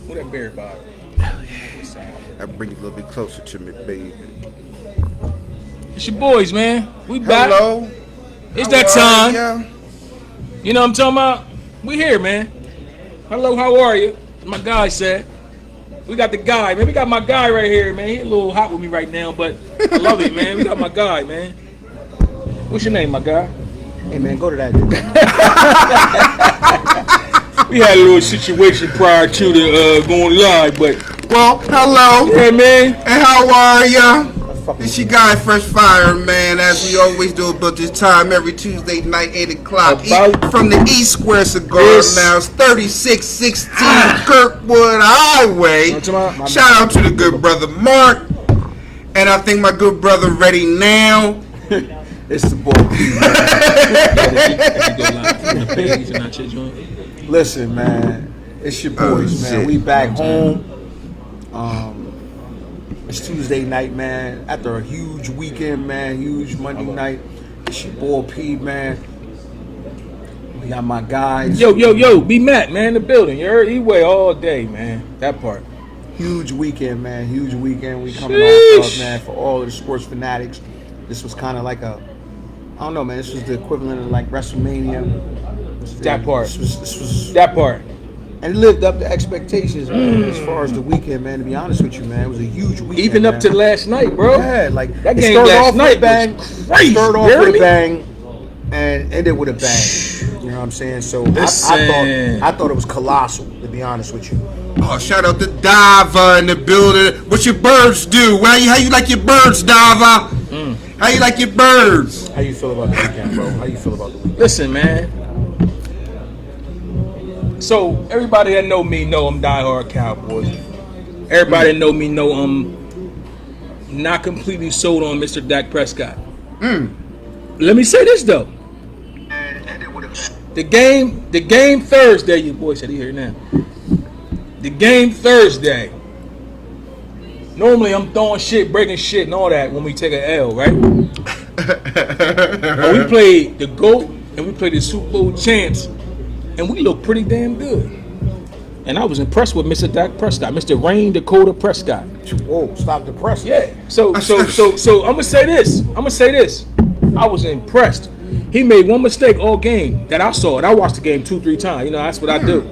What that bear about? I bring it a little bit closer to me, baby. It's your boys, man. We back. Hello. It's How that are time. ya? You know what I'm talking about? We here, man. Hello, how are you? My guy said. We got the guy, man. We got my guy right here, man. He a little hot with me right now, but I love it, man. We got my guy, man. What's your name, my guy? Hey man, go to that. We had a little situation prior to the going live, but Well, hello. yeah, man. And how are ya? It's your guy, Fresh Fire, man. As we always do about this time, every Tuesday night, 8 o'clock. About- From the East Square Cigar Yes. Lounge, 3616 Kirkwood Highway. Know what I'm talking about? Shout out to the good brother Mark. And I think my good brother ready now. It's the boy. Listen, man, it's your boys, man. shit. We back home. It's Tuesday night, man. After a huge weekend, man, huge Monday night. It's your boy P, man. We got my guys. Yo, be Matt, man, in the building. You heard? He way all day, man. That part. Huge weekend, man. Huge weekend. We coming Sheesh. off of, man, for all of the sports fanatics. This was kind of like I don't know, man. This was the equivalent of like WrestleMania. That part. This was That part. and it lived up to expectations, man. As far as the weekend, man. To be honest with you, man, it was a huge weekend. Even up man. to last night, bro. Yeah, like That it game started last off night with a bang, was crazy. started off You heard with me? a bang, and ended with a bang. You know what I'm saying? So I Listen. thought it was colossal. To be honest with you. Oh, shout out to Dava in the building. What your birds do? How you like your birds, Dava? How you like your birds? How you feel about the weekend, bro? How you feel about the weekend? Listen, man. So everybody that know me know I'm diehard Cowboys. Everybody that know me know I'm not completely sold on Mr. Dak Prescott. Let me say this though. The game Thursday. Your boy said he here now. The game Thursday. Normally I'm throwing shit, breaking shit, and all that when we take an L, right? But we played the GOAT and we played the Super Bowl champs, and we looked pretty damn good. And I was impressed with Mr. Dak Prescott, Mr. Rain Dakota Prescott. Whoa, stop the press. Yeah. So I'm gonna say this. I was impressed. He made one mistake all game that I saw, and I watched the game 2-3 times. You know, that's what I do.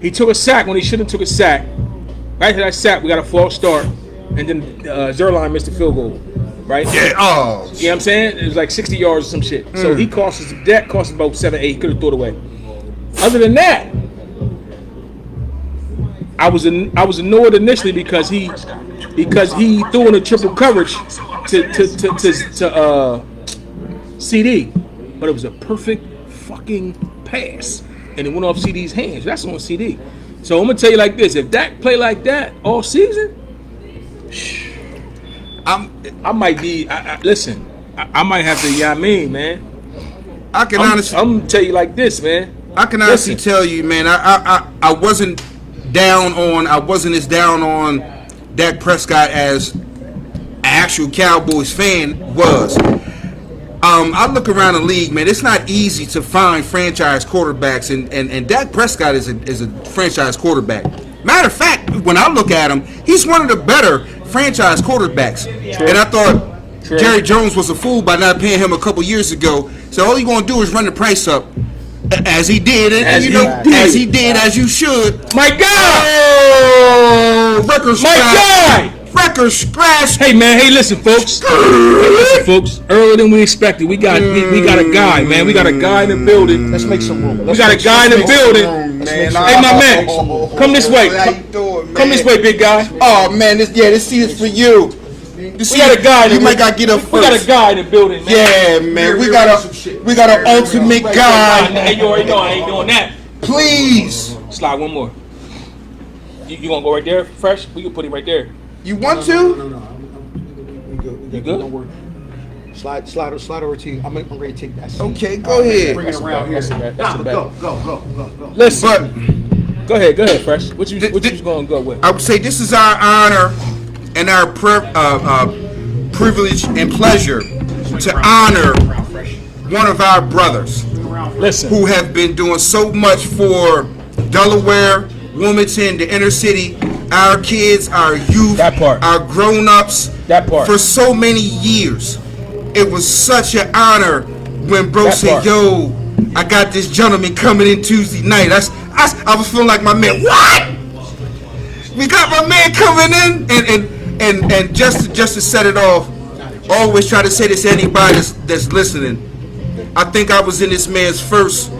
He took a sack when he shouldn't have took a sack. Right to that sack, we got a false start, and then Zerline missed the field goal. Right? Yeah. Oh. You know what I'm saying? It was like 60 yards or some shit. So he cost us about 7-8. Could have thrown it away. Other than that, I was annoyed initially because he threw in a triple coverage to CD, but it was a perfect fucking pass, and it went off CD's hands. That's on CD. So I'm gonna tell you like this: if Dak play like that all season, I might be. Listen, I might have to. Yeah, man. I can honestly. I'm gonna tell you like this, man. I can honestly tell you, man. I wasn't as down on Dak Prescott as an actual Cowboys fan was. I look around the league, man. It's not easy to find franchise quarterbacks, and Dak Prescott is a franchise quarterback. Matter of fact, when I look at him, he's one of the better franchise quarterbacks. True. And I thought True. Jerry Jones was a fool by not paying him a couple years ago. So all you're gonna do is run the price up, as he did, and As you he know, did. as he did, as you should. My God! Oh, record My scratch. guy! Record scratch. Hey man, hey listen folks. Earlier than we expected. We got a guy, man. We got a guy in the building. Let's make some room. We got a guy in the building. Man, Hey my man, come this way. How you doing, man? Come this way, big guy. Oh man, this seat is for you. We got a guy. You might gotta get up first. We got a guy in the building, man. Yeah, man. We got an ultimate guy. Hey, you already know I ain't doing that. Please. Slide one more. You gonna go right there, fresh? We can put him right there. You want to? No. We good. You good? Don't worry. Slide over to you. I'm ready to take that seat. Okay, go ahead. Bring it around here. That's the best. Go. Listen, But go ahead, fresh. What you gonna go with? I would say this is our honor and our privilege and pleasure to honor one of our brothers Listen, who have been doing so much for Delaware Wilmington, the inner city, our kids, our youth, That part. our grown-ups. That part. For so many years, it was such an honor when bro That said, part. "Yo, I got this gentleman coming in Tuesday night." I was feeling like my man. What? We got my man coming in, and just to set it off, always try to say this to anybody that's listening. I think I was in this man's first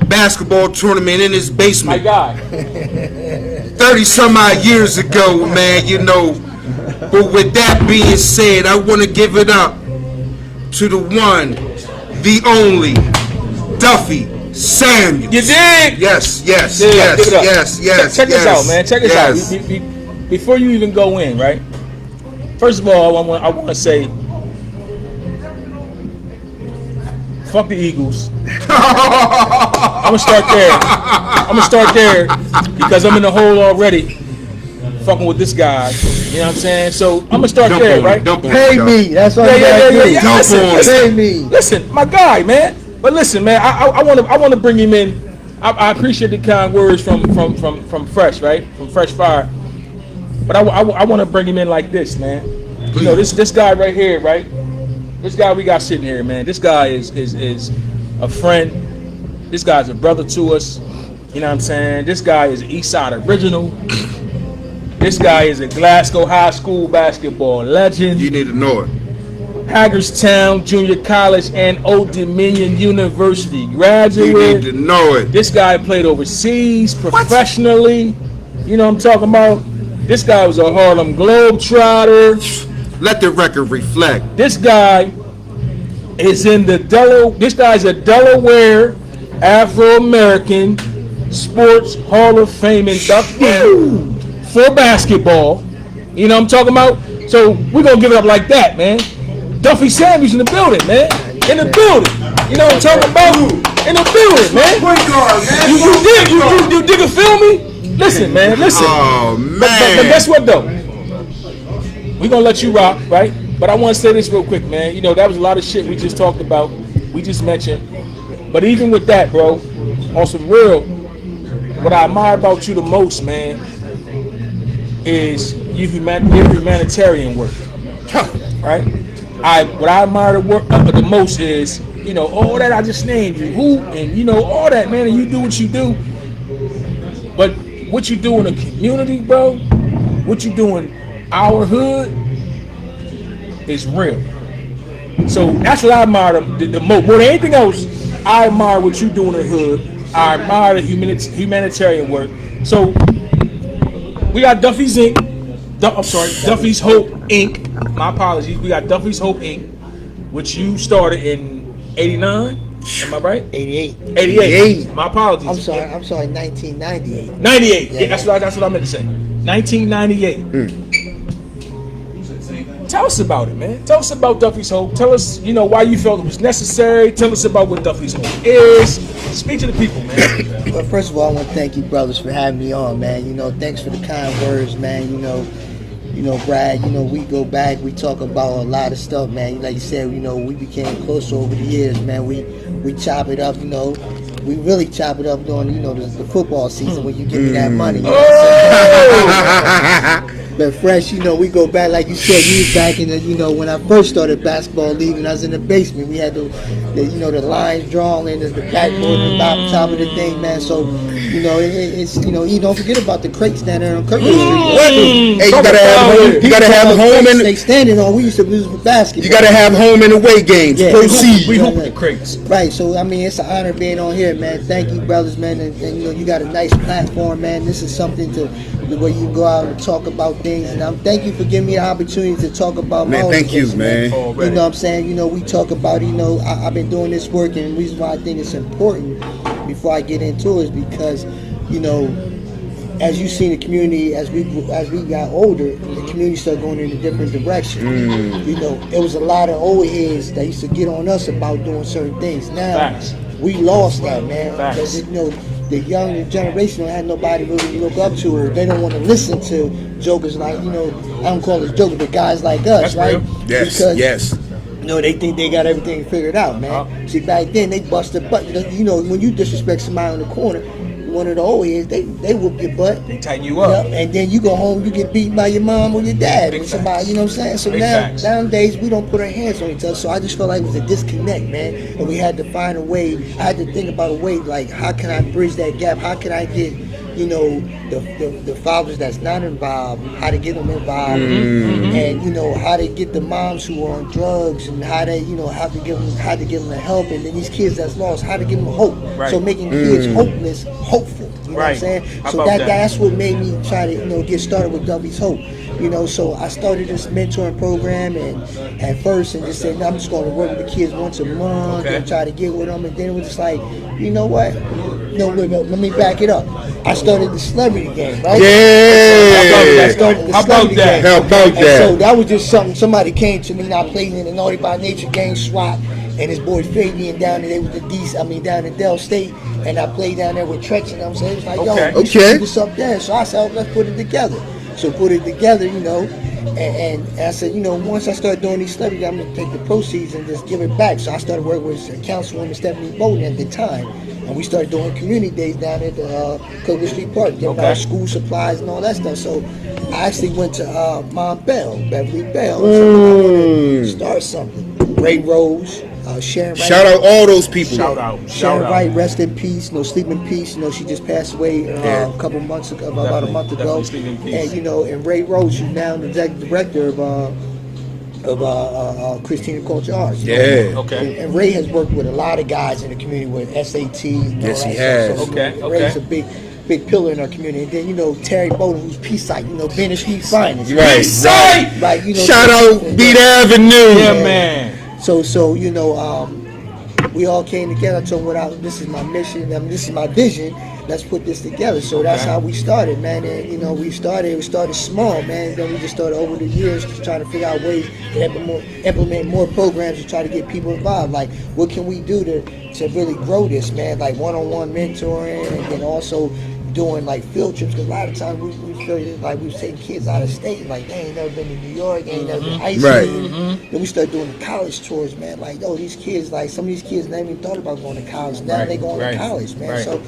basketball tournament in his My basement guy. 30 some odd years ago, man, you know. But with that being said, I want to give it up to the one, the only, Duffy Samuels. You dig? Yes, yes, Yeah, yes, give it up. yes. Check this out, man. Check this yes. out. Before you even go in, right? First of all, I want to say, fuck the Eagles. I'm gonna start there because I'm in the hole already, fucking with this guy. You know what I'm saying? So I'm gonna start there, right? Pay me. That's all you gotta do. Pay me. Listen, my guy, man. But listen, man. I want to bring him in. I appreciate the kind words from Fresh, right? From Fresh Fire. But I want to bring him in like this, man. You know, this guy right here, right? This guy we got sitting here, man. This guy is a friend. This guy's a brother to us. You know what I'm saying? This guy is an Eastside original. This guy is a Glasgow High School basketball legend. You need to know it. Hagerstown Junior College and Old Dominion University graduate. You need to know it. This guy played overseas professionally. You know what I'm talking about? This guy was a Harlem Globetrotter. Let the record reflect. This guy is in the This guy's a Delaware Afro-American Sports Hall of Fame inductee for basketball. You know what I'm talking about? So we're gonna give it up like that, man. Duffy Samuels in the building, man. In the building. You know what I'm talking about? In the building, man. You dig a feel me? Listen, man. Listen. Oh man. But guess what though? We're gonna let you rock, right? But I want to say this real quick, man. You know, that was a lot of shit we just talked about, we just mentioned. But even with that, bro, on some real, what I admire about you the most, man, is your humanitarian work, right? What I admire the most is, you know, all that I just named you, who, and you know, all that, man, and you do what you do. But what you do in the community, bro, what you do in our hood is real. So that's what I admire the most. More than anything else, I admire what you do in the hood. I admire the humanitarian work. So we got Duffy's Inc. Duffy's Hope Inc. My apologies. We got Duffy's Hope Inc., which you started in '89. Am I right? 88. 88. My apologies. I'm sorry. 1998. 98. Yeah, that's what I meant to say. 1998. Tell us about it, man. Tell us about Duffy's Hope. Tell us, you know, why you felt it was necessary. Tell us about what Duffy's Hope is. Speak to the people, man. Well, first of all, I want to thank you, brothers, for having me on, man. You know, thanks for the kind words, man. You know, Brad, you know, we go back, we talk about a lot of stuff, man. Like you said, you know, we became closer over the years, man. We chop it up, you know. We really chop it up during, you know, the football season when you give me that money. You know what I'm saying? But Fresh, you know, we go back, like you said, you was back in the, you know, when I first started basketball league and I was in the basement, we had the you know, the lines drawn in, the backboard on the top of the thing, man. So, you know, it's, you know, you don't forget about the crates down there on Kirkland Street. Hey, you gotta have home and they standing on. We used to use for basketball. You gotta have home and away games. Yeah, Proceed. We hoop with the crates. Right, so I mean, it's an honor being on here, man. Thank you, brothers, man, and you know, you got a nice platform, man. This is something to where you can go out and talk about things, and I'm thank you for giving me the opportunity to talk about my Man, own thank you, business, man. You know what I'm saying? You know, we talk about, you know, I've been doing this work, and the reason why I think it's important before I get into it is because, you know, as you see in the community, as we got older, the community started going in a different direction. You know, it was a lot of old heads that used to get on us about doing certain things. Now, Facts. we lost that, man. Facts. Because, you know, the younger generation don't have nobody really to look up to, or they don't want to listen to jokers like, you know, I don't call it jokers, but guys like us, That's right? real. Yes, Because, yes. you know, they think they got everything figured out, man. See, back then, they busted butt. You know, when you disrespect somebody on the corner, one of the old heads, they whoop your butt. They tighten you up. Yep, and then you go home, you get beaten by your mom or your dad Big or somebody, facts. you know what I'm saying? So Big now, facts. nowadays, we don't put our hands on each other. So I just felt like it was a disconnect, man. And we had to find a way, I had to think about a way, like, how can I bridge that gap? How can I get, you know, the fathers that's not involved, how to get them involved, and, you know, how to get the moms who are on drugs, and how to, you know, how to give them the help, and then these kids that's lost, how to give them hope. Right. So making kids hopeless, hopeful. You know what I'm Right. saying? How So about that? that's what made me try to, you know, get started with Duffy's Hope. You know, so I started this mentoring program, and at first, and just said, no, I'm just going to work with the kids once a month Okay. and try to get with them. And then it was just like, you know what? No, wait, let me back it up. I started the celebrity game, right? I started the How about celebrity that? game. How about And that? so that was just something. Somebody came to me, and I played in the Naughty by Nature game, SWAT, and his boy Fabian down there with the down in Dell State, and I played down there with Trex, and I'm saying, it was like, Okay. yo, we should Okay. do this up there. So I said, oh, let's put it together. So put it together, you know, and I said, you know, once I start doing these celebrities, I'm gonna take the proceeds and just give it back. So I started working with Councilwoman Stephanie Bowden at the time, and we started doing community days down at the Cookwood Street Park, giving Okay. out school supplies and all that stuff. So I actually went to Mom Bell, Beverly Bell, and I wanted to start something. Ray Rose, Sharon Wright. Shout out all those people. Shout out. Shout Sharon out. Wright, rest in peace. No, sleep in peace. You know, she just passed away a couple months ago, about a month ago. Definitely sleep in peace. And you know, and Ray Rose, who's now the executive director of Christina Culture Arts. You know? Yeah. Okay. And Ray has worked with a lot of guys in the community with SATs. And all Yes, that he stuff. has. So, you Okay, know, Ray's okay. a big pillar in our community. And then you know Terry Bowden, who's Peace Site. You know, Bennett Street Finest. Right, right. Right. You know, Shout out and- Beat Avenue. Yeah, man. So you know, we all came together. I told them this is my mission. I mean, this is my vision. Let's put this together. So that's Okay. how we started, man. And you know, we started small, man. And then we just started over the years just trying to figure out ways to implement more programs to try to get people involved. Like, what can we do to really grow this, man? Like one-on-one mentoring, and then also doing like field trips, because a lot of times we feel like we was taking kids out of state, like they ain't never been to New York, they ain't never been to Iceland. Right. Then we started doing the college tours, man. Like, yo, these kids, like some of these kids never even thought about going to college. Now Right, they going right, to college, man. right. So,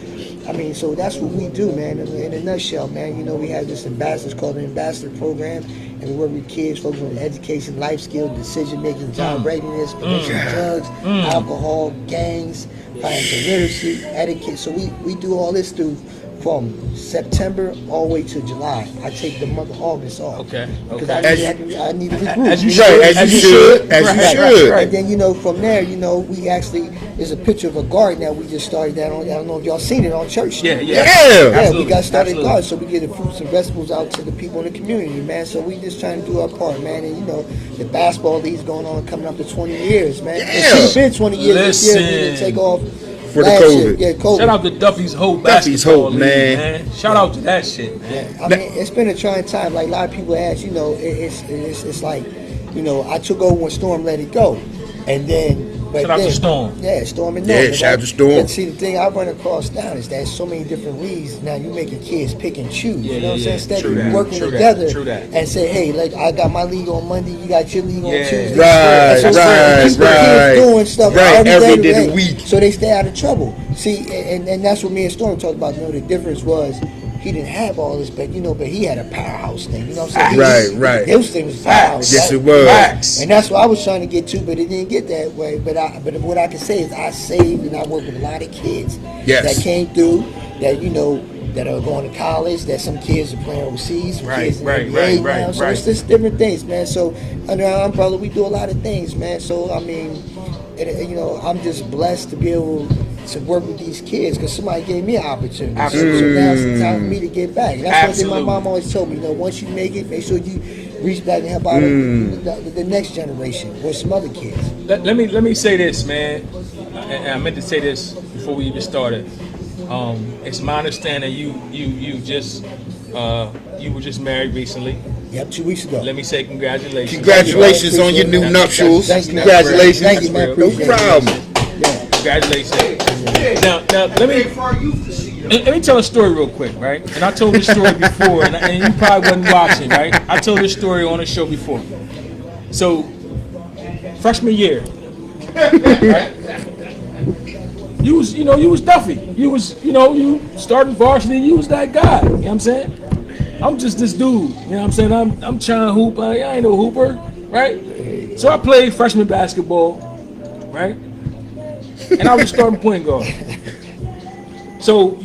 I mean, so that's what we do, man. In a nutshell, man. You know, we have this ambassadors called the Ambassador Program, and we work with kids focused on education, life skills, decision making, job readiness, prevention of drugs, alcohol, gangs, financial literacy, etiquette. So we do all this through from September all the way to July. I take the month of August off. Okay, Because okay. I need to recruit. As you Right, should. as you should. As you should. And then, you know, from there, you know, we actually, there's a picture of a garden that we just started that on, I don't know if y'all seen it on Church Street. Yeah, yeah. Yeah. Yeah, Absolutely, we got started absolutely. garden, so we get the fruits and vegetables out to the people in the community, man. So we just trying to do our part, man. And, you know, the basketball league's going on, coming up to 20 years, man. Yeah. It should have been 20 years this year. We didn't Listen. take off For the last COVID. year. Yeah, COVID. Shout out to Duffy's Hope Duffy's basketball Hope, league, man. Shout out to that shit, man. I mean, it's been a trying time. Like a lot of people ask, you know, it's like, you know, I took over when Storm let it go, and then. But Shout out to then- Storm. Yeah, Storm and Yeah, Norman. shout out to Storm. But see, the thing I run across now is that so many different reasons. Now you making kids pick and choose. Yeah, you know what I'm yeah, saying? Instead true of that, working true that, together true that. and say, hey, like I got my league on Monday, you got your league on Yeah. Tuesday. Right, And so right, keep the right. kids doing stuff Right, every day of day, the week. so they stay out of trouble. See, and that's what me and Storm talked about. You know, the difference was. He didn't have all this, but he had a powerhouse thing. You know what I'm saying? Right. Those things was powerhouse. Yes, right? it was. Facts. And that's what I was trying to get to, but it didn't get that way. But what I can say is I saved and I worked with a lot of kids Yes. that came through that, you know, that are going to college, that some kids are playing overseas, some Right, kids in right, the NBA right, now. right, So right. it's just different things, man. So under our umbrella, we do a lot of things, man. So I mean, you know, I'm just blessed to be able to work with these kids because somebody gave me an opportunity. Absolutely. So now it's the time for me to get back. And that's one thing my Absolutely. mom always told me. You know, once you make it, make sure you reach back and help out the next generation or some other kids. Let me say this, man. And I meant to say this before we even started. It's my understanding you were just married recently. Yep, 2 weeks ago. Let me say congratulations. Congratulations on your new Thank you. nuptials. Thank you. Congratulations. Thank you, man. No Appreciate it. problem. Yeah. Congratulations. Now let me tell a story real quick, right? And I told this story before, and you probably wasn't watching, right? I told this story on the show before. So, freshman year, right? you was Duffy. You was, you starting varsity. You was that guy. You know what I'm saying? I'm just this dude. You know what I'm saying? I'm trying to hoop. I ain't no hooper, right? So I played freshman basketball, right? And I was starting point guard. So,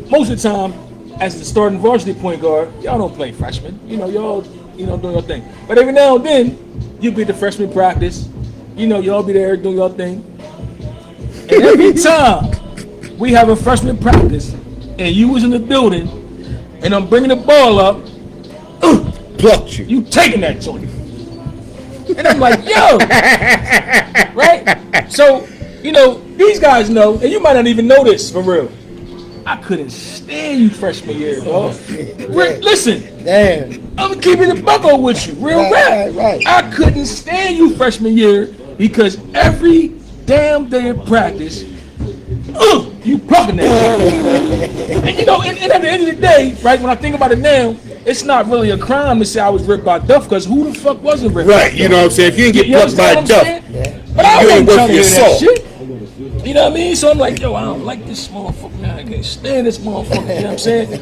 most of the time, as the starting varsity point guard, y'all don't play freshmen. Y'all, doing your thing. But every now and then, you be at the freshman practice. Y'all be there doing your thing. And every time we have a freshman practice, and you was in the building, and I'm bringing the ball up, Plucked you. you taking that joint. And I'm like, yo, right? So, these guys know, and you might not even know this for real. I couldn't stand you freshman year, dog. Listen, Damn. I'm keeping the buckle with you, real rap. Right. I couldn't stand you freshman year because every damn day of practice, you plucking that shit. And at the end of the day, right, when I think about it now, it's not really a crime to say I was ripped by Duff, because who the fuck wasn't ripped by Right, Duff? you know what I'm saying? If you didn't get plucked by Duff, But I you wasn't ain't worth trying to your hear that salt. shit. You know what I mean? So I'm like, yo, I don't like this motherfucker, man. I can't stand this motherfucker. You know what I'm saying?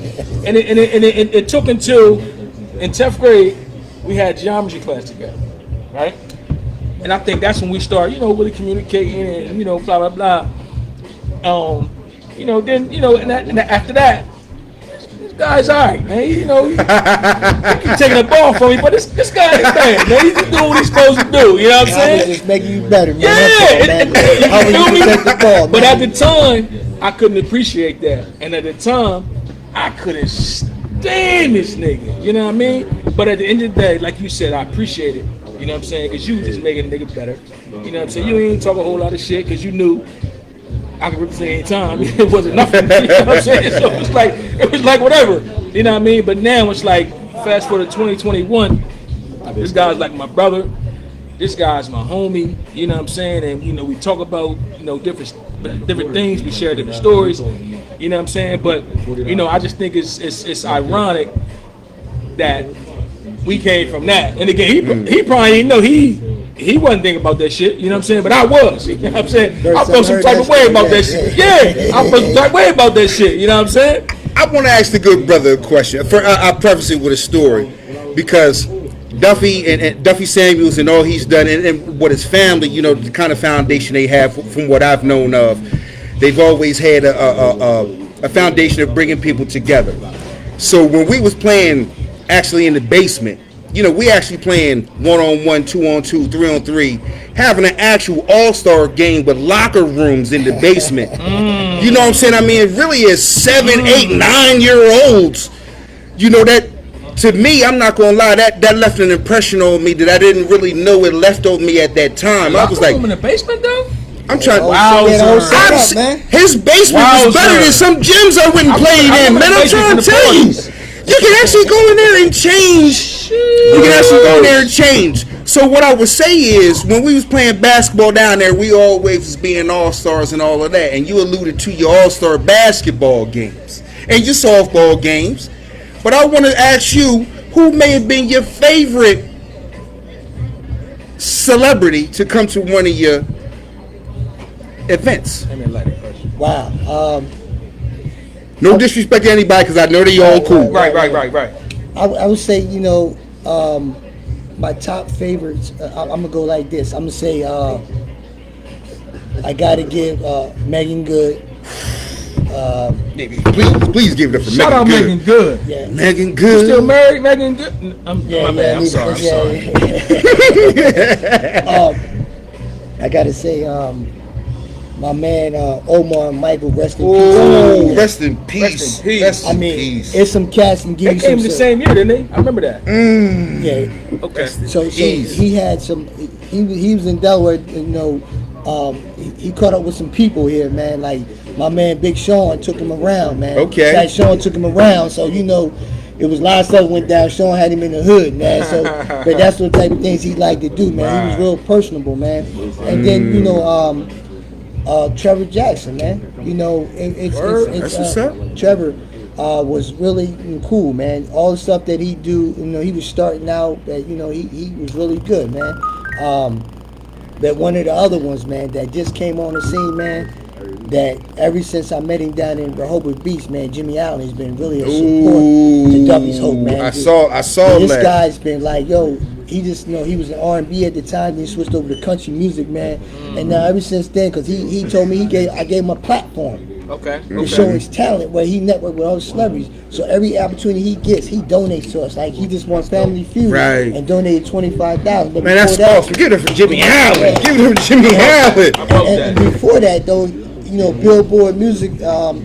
And it took until in 10th grade we had geometry class together, right? And I think that's when we started, really communicating and blah blah blah. And after that, this guy's alright, man. He keep taking the ball from me, but this guy ain't bad, man. He's just doing what he's supposed to do. You know what I'm I was saying? just making you better, man. Yeah, That's all, man. How you would feel me? you protect the ball, But man? at the time, I couldn't appreciate that, and at the time, I couldn't stand this nigga. You know what I mean? But at the end of the day, like you said, I appreciate it. You know what I'm saying? Because you just making a nigga better. You know what I'm saying? You ain't talk a whole lot of shit because you knew I could represent any time. It wasn't nothing. You know what I'm saying? So it was like whatever. You know what I mean? But now it's like, fast forward to 2021, this guy's like my brother. This guy's my homie. You know what I'm saying? And we talk about different things. We share different stories. You know what I'm saying? But I just think it's ironic that we came from that. And again, he probably didn't know he wasn't thinking about that shit. You know what I'm saying? But I was. You know what I'm saying? I felt some type of way about that shit. Yeah, I felt some type of way about that shit. You know what I'm saying? I want to ask the good brother a question. I'll preface it with a story, because Duffy and Duffy Samuels and all he's done, and what his family, the kind of foundation they have, from what I've known of, they've always had a foundation of bringing people together. So when we was playing actually in the basement, we actually playing 1-on-1, 2-on-2, 3-on-3, having an actual all-star game with locker rooms in the basement. You know what I'm saying? I mean, it really is 7, 8, 9-year-olds. That, to me, I'm not gonna lie, that left an impression on me that I didn't really know it left on me at that time. I was like, in the basement though. I'm trying. Man. His basement was better than some gyms I went and played in, man. I'm trying to tell you. You can actually go in there and change. You can actually go in there and change. So what I would say is, when we was playing basketball down there, we always was being all-stars and all of that. And you alluded to your all-star basketball games and your softball games. But I want to ask you, who may have been your favorite celebrity to come to one of your events? Wow. No disrespect to anybody, because I know they all cool. Right. I would say, my top favorites, I'm going to go like this. I'm going to say I got to give Megan Good. Please give it up for Shout out Megan Good. Yeah. Megan You Good. still married, Megan Good? I'm sorry. I got to say, my man Omar and Michael, rest in peace. Oh, rest in peace. Rest in peace. It's some cats and give They you came some the same year, didn't they? I remember that. Yeah. Okay. So he had some. He was in Delaware. He caught up with some people here, man. Like my man Big Sean took him around, man. Okay. That Sean took him around, so it was a lot of stuff went down. Sean had him in the hood, man. So, but that's the type of things he liked to do, man. He was real personable, man. And then Trevor Jackson, man. That's what's up. Trevor was really cool, man. All the stuff that he do, he was starting out. That he was really good, man. But one of the other ones, man, that just came on the scene, man. that ever since I met him down in Rehoboth Beach, man, Jimmy Allen has been really a support to Duffy's Hope, man. I saw This that. guy's been like, yo, he just, he was in R&B at the time, then he switched over to country music, man. And now ever since then, because he told me I gave him a platform Okay. to show his talent, where he networked with all the celebrities. So every opportunity he gets, he donates to us. Like he just won Family Feud and donated $25,000. Man, that's awesome. Give it for Jimmy Allen. Give it for Jimmy Allen. And before that, though, Billboard Music,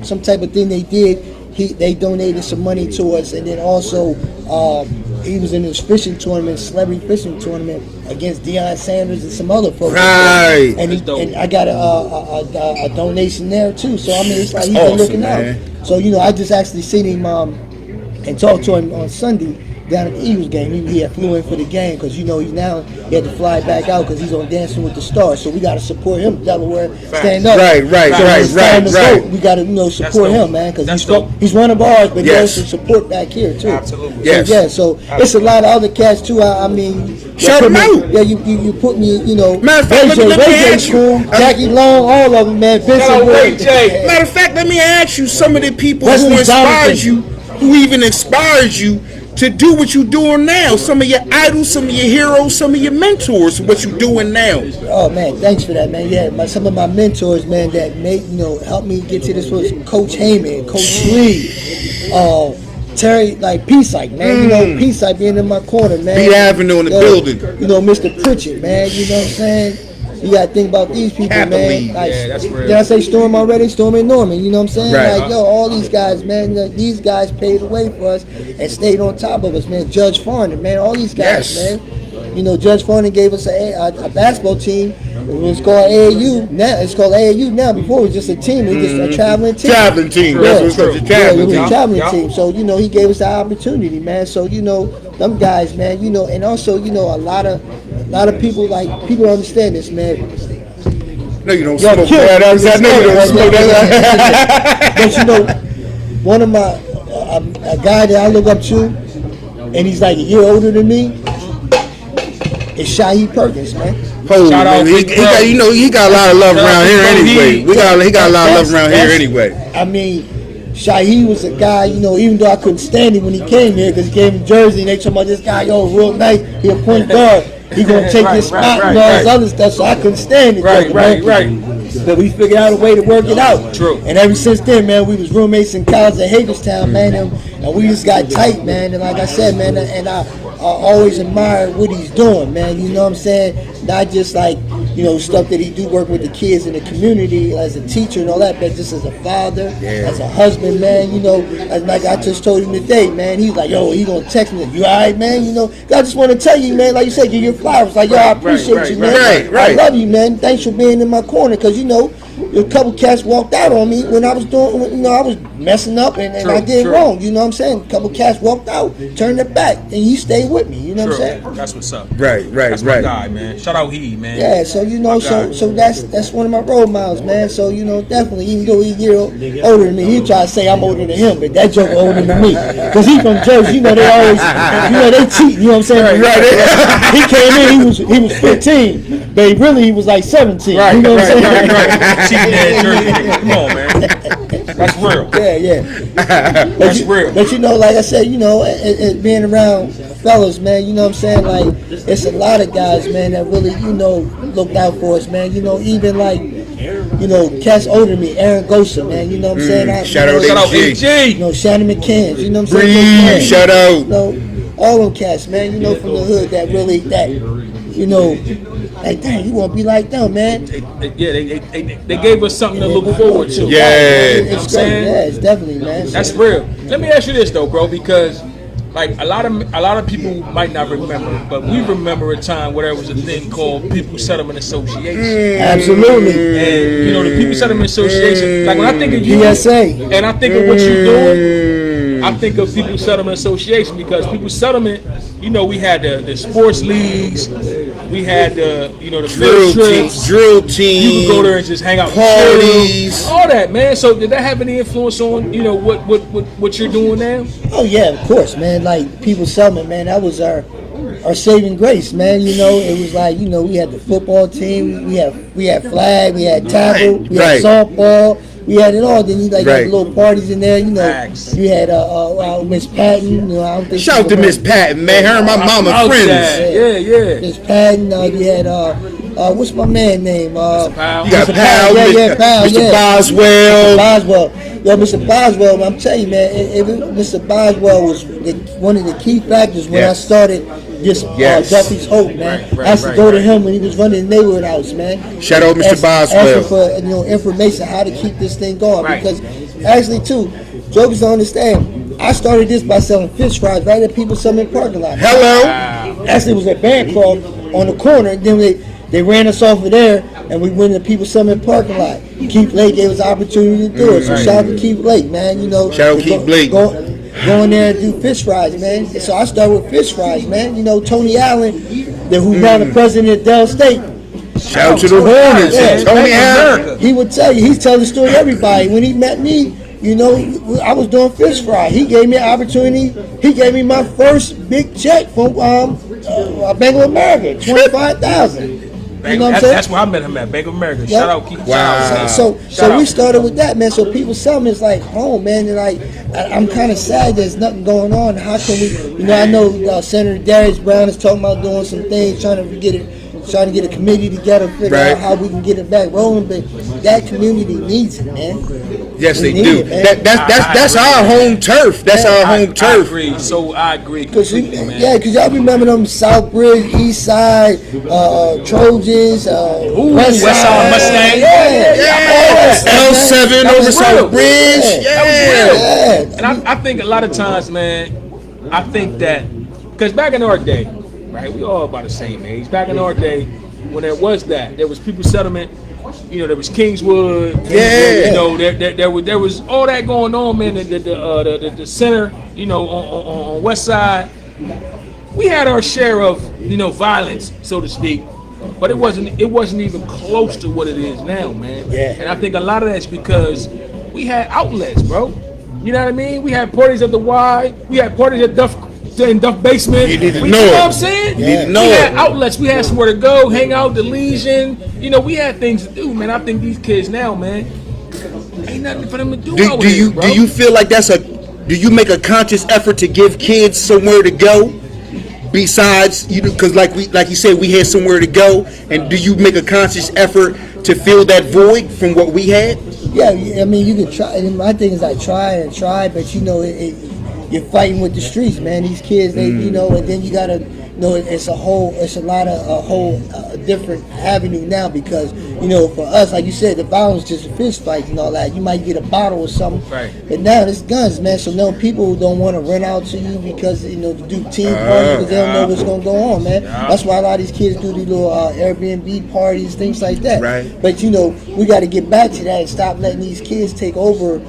some type of thing they did, they donated some money to us, and then also he was in this fishing tournament, celebrity fishing tournament against Deion Sanders and some other folks. Right. And I got a donation there too. So I mean, it's like he's That's been looking awesome, out. man. So I just actually seen him and talked to him on Sunday down at the Eagles game. He had flew in for the game because he had to fly back out because he's on Dancing with the Stars. So we got to support him. Delaware, stand up. Right. We got to support him, man, because he's one of ours, but he has some support back here too. Absolutely. Yes. So it's a lot of other cats too. I mean, shout them out. Yeah, you put me, Matter of fact, let me ask you. Cool, Jackie Long, all of them, man. Vincent Wade. Matter of fact, let me ask you some of the people who even inspires you to do what you're doing now. Some of your idols, some of your heroes, some of your mentors, what you're doing now. Oh man, thanks for that, man. Yeah, some of my mentors, man, that made helped me get to this was Coach Heyman, Coach Lee, Terry, like Peace-like, man. Peace-like being in my corner, man. Beat Avenue in the building. Mr. Pritchett, man. You know what I'm saying? You gotta think about these people, man. Like, that's real. Did I say Storm already? Storm and Norman, you know what I'm saying? Right. Like, all these guys, man, these guys paved the way for us and stayed on top of us, man. Judge Farnan, man, all these guys, man. Judge Farnan gave us a basketball team. It was called AAU. Now it's called AAU now. Before it was just a team. It was just a traveling team. Traveling team. That's what it's it was a traveling team. So he gave us the opportunity, man. So them guys, man. And also a lot of people people understand this, man. No, you don't smoke that. I know you don't smoke that. But one of my a guy that I look up to, and he's like a year older than me, is Shaheed Perkins, man. Shout out, he got a lot of love around here anyway. He got a lot of love around here anyway. I mean, Shaheed was a guy, even though I couldn't stand him when he came here because he came from Jersey and they talking about this guy, real nice, he a point guard. He gonna take this spot and all this other stuff, so I couldn't stand it. Right. But we figured out a way to work it out. True. And ever since then, man, we was roommates in college at Hagerstown, man, and we just got tight, man. And like I said, man, and I always admire what he's doing, man. You know what I'm saying? Not just like, stuff that he do work with the kids in the community as a teacher and all that, but just as a father, as a husband, man. As like I just told him today, man. He's like, he gonna text me, you all right, man? I just want to tell you, man, like you said, give your flowers. Like, I appreciate you, man. I love you, man. Thanks for being in my corner, because, a couple cats walked out on me when I was doing, I was messing up and I did wrong. You know what I'm saying? A couple cats walked out, turned their back, and he stayed with me. You know what I'm saying? That's what's up. Right. That's my guy, man. Shout out man. Yeah, so so that's one of my role models, man. So definitely, even though he's a year older than me, he try to say I'm older than him, but that joke older than me, because he from Jersey. They always, they cheat. You know what I'm saying? Right. He came in, he was 15, but really he was like 17. Right. You know what I'm saying? Right. Cheating ass Jersey. Come on, man. That's real. Yeah. That's real. But like I said, it being around fellas, man, you know what I'm saying? Like, it's a lot of guys, man, that really, looked out for us, man. Even like, cats older than me, Aaron Gosa, man, you know what I'm saying? Shout out AG. Shannon McCann, you know what I'm saying? Shout out. All them cats, man, from the hood that really, like, dang, you won't be like them, man. They gave us something to look forward to. Yeah. It's great. Yeah, it's definitely, man. That's real. Let me ask you this though, bro, because like a lot of people might not remember, but we remember a time where there was a thing called People Settlement Association. Absolutely. And the People Settlement Association, like when I think of you PSA, and I think of what you're doing, I think of People Settlement Association, because People Settlement, we had the sports leagues, we had the field trips, drill team. You could go there and just hang out, parties, all that, man. So did that have any influence on what you're doing now? Oh yeah, of course, man. Like People Settlement, man, that was our our saving grace, man. You know, it was like, you know, we had the football team, we had flag, we had tackle, we had softball, we had it all. Then you like had little parties in there, you know. Facts. You had Miss Patton, you know. I don't think Shout out to Miss Patton, man. Her and my mama friends. Yeah. Miss Patton. You had what's my man name? Mr. Powell. You got Powell, Powell, Mr. Boswell. Boswell. Yo, Mr. Boswell, I'm telling you, man, Mr. Boswell was one of the key factors when I started this Duffy's Hope, man. I used to go to him when he was running the neighborhood house, man. Shout out Mr. Boswell. Asking for, you know, information how to keep this thing going. Because actually, too, jokers don't understand. I started this by selling fish fries right at People's Summit parking lot. Hello. Actually, it was at Bancroft on the corner, and then they ran us off of there, and we went to People's Summit parking lot. Keith Lake gave us the opportunity to do it. So shout out to Keith Lake, man. You know, shout out Keith Lake. Go in there and do fish fries, man. So I started with fish fries, man. You know, Tony Allen, who's now the president of Dell State. Shout out to the Hornets. Tony Allen. He would tell you, he's telling the story to everybody. When he met me, you know, I was doing fish fry. He gave me an opportunity. He gave me my first big check from Bank of America, $25,000. You know what I'm saying? That's where I met him at, Bank of America. Shout out, Keith. Wow. So we started with that, man. So people tell me it's like home, man. They're like, I'm kind of sad there's nothing going on. How can we, you know, I know Senator Darius Brown is talking about doing some things, trying to get a committee together, figure out how we can get it back rolling. But that community needs it, man. Yes, they do. That's our home turf. That's our home turf. I agree. So I agree completely, man. Yeah, because y'all remember them Southbridge, East Side, Trojans, West Side Mustang. L7 over Southbridge. That was real. And I think a lot of times, man, I think that because back in our day, right, we all about the same age. Back in our day, when there was People's Settlement. You know, there was Kingswood. You know, there was all that going on, man. The center, you know, on West Side, we had our share of, you know, violence, so to speak. But it wasn't even close to what it is now, man. Yeah. And I think a lot of that's because we had outlets, bro. You know what I mean? We had parties at the Y. We had parties at Duff basement. You need to know know it. what I'm saying? You need to know we had it. outlets. We had somewhere to go, hang out, the Legion. You know, we had things to do, man. I think these kids now, man, ain't nothing for them to do. Do you feel like do you make a conscious effort to give kids somewhere to go? Besides, you know, because like you said, we had somewhere to go, and do you make a conscious effort to fill that void from what we had? Yeah, I mean, you can try. My thing is I try, but you know, you're fighting with the streets, man. These kids, they, you know, and then you gotta know it's a whole different avenue now because, you know, for us, like you said, the violence just a fist fight and all that. You might get a bottle or something, right? But now it's guns, man. So now people don't want to run out to you because, you know, to do team parties because they don't know what's gonna go on, man. That's why a lot of these kids do these little Airbnb parties, things like that. Right. But you know, we got to get back to that and stop letting these kids take over.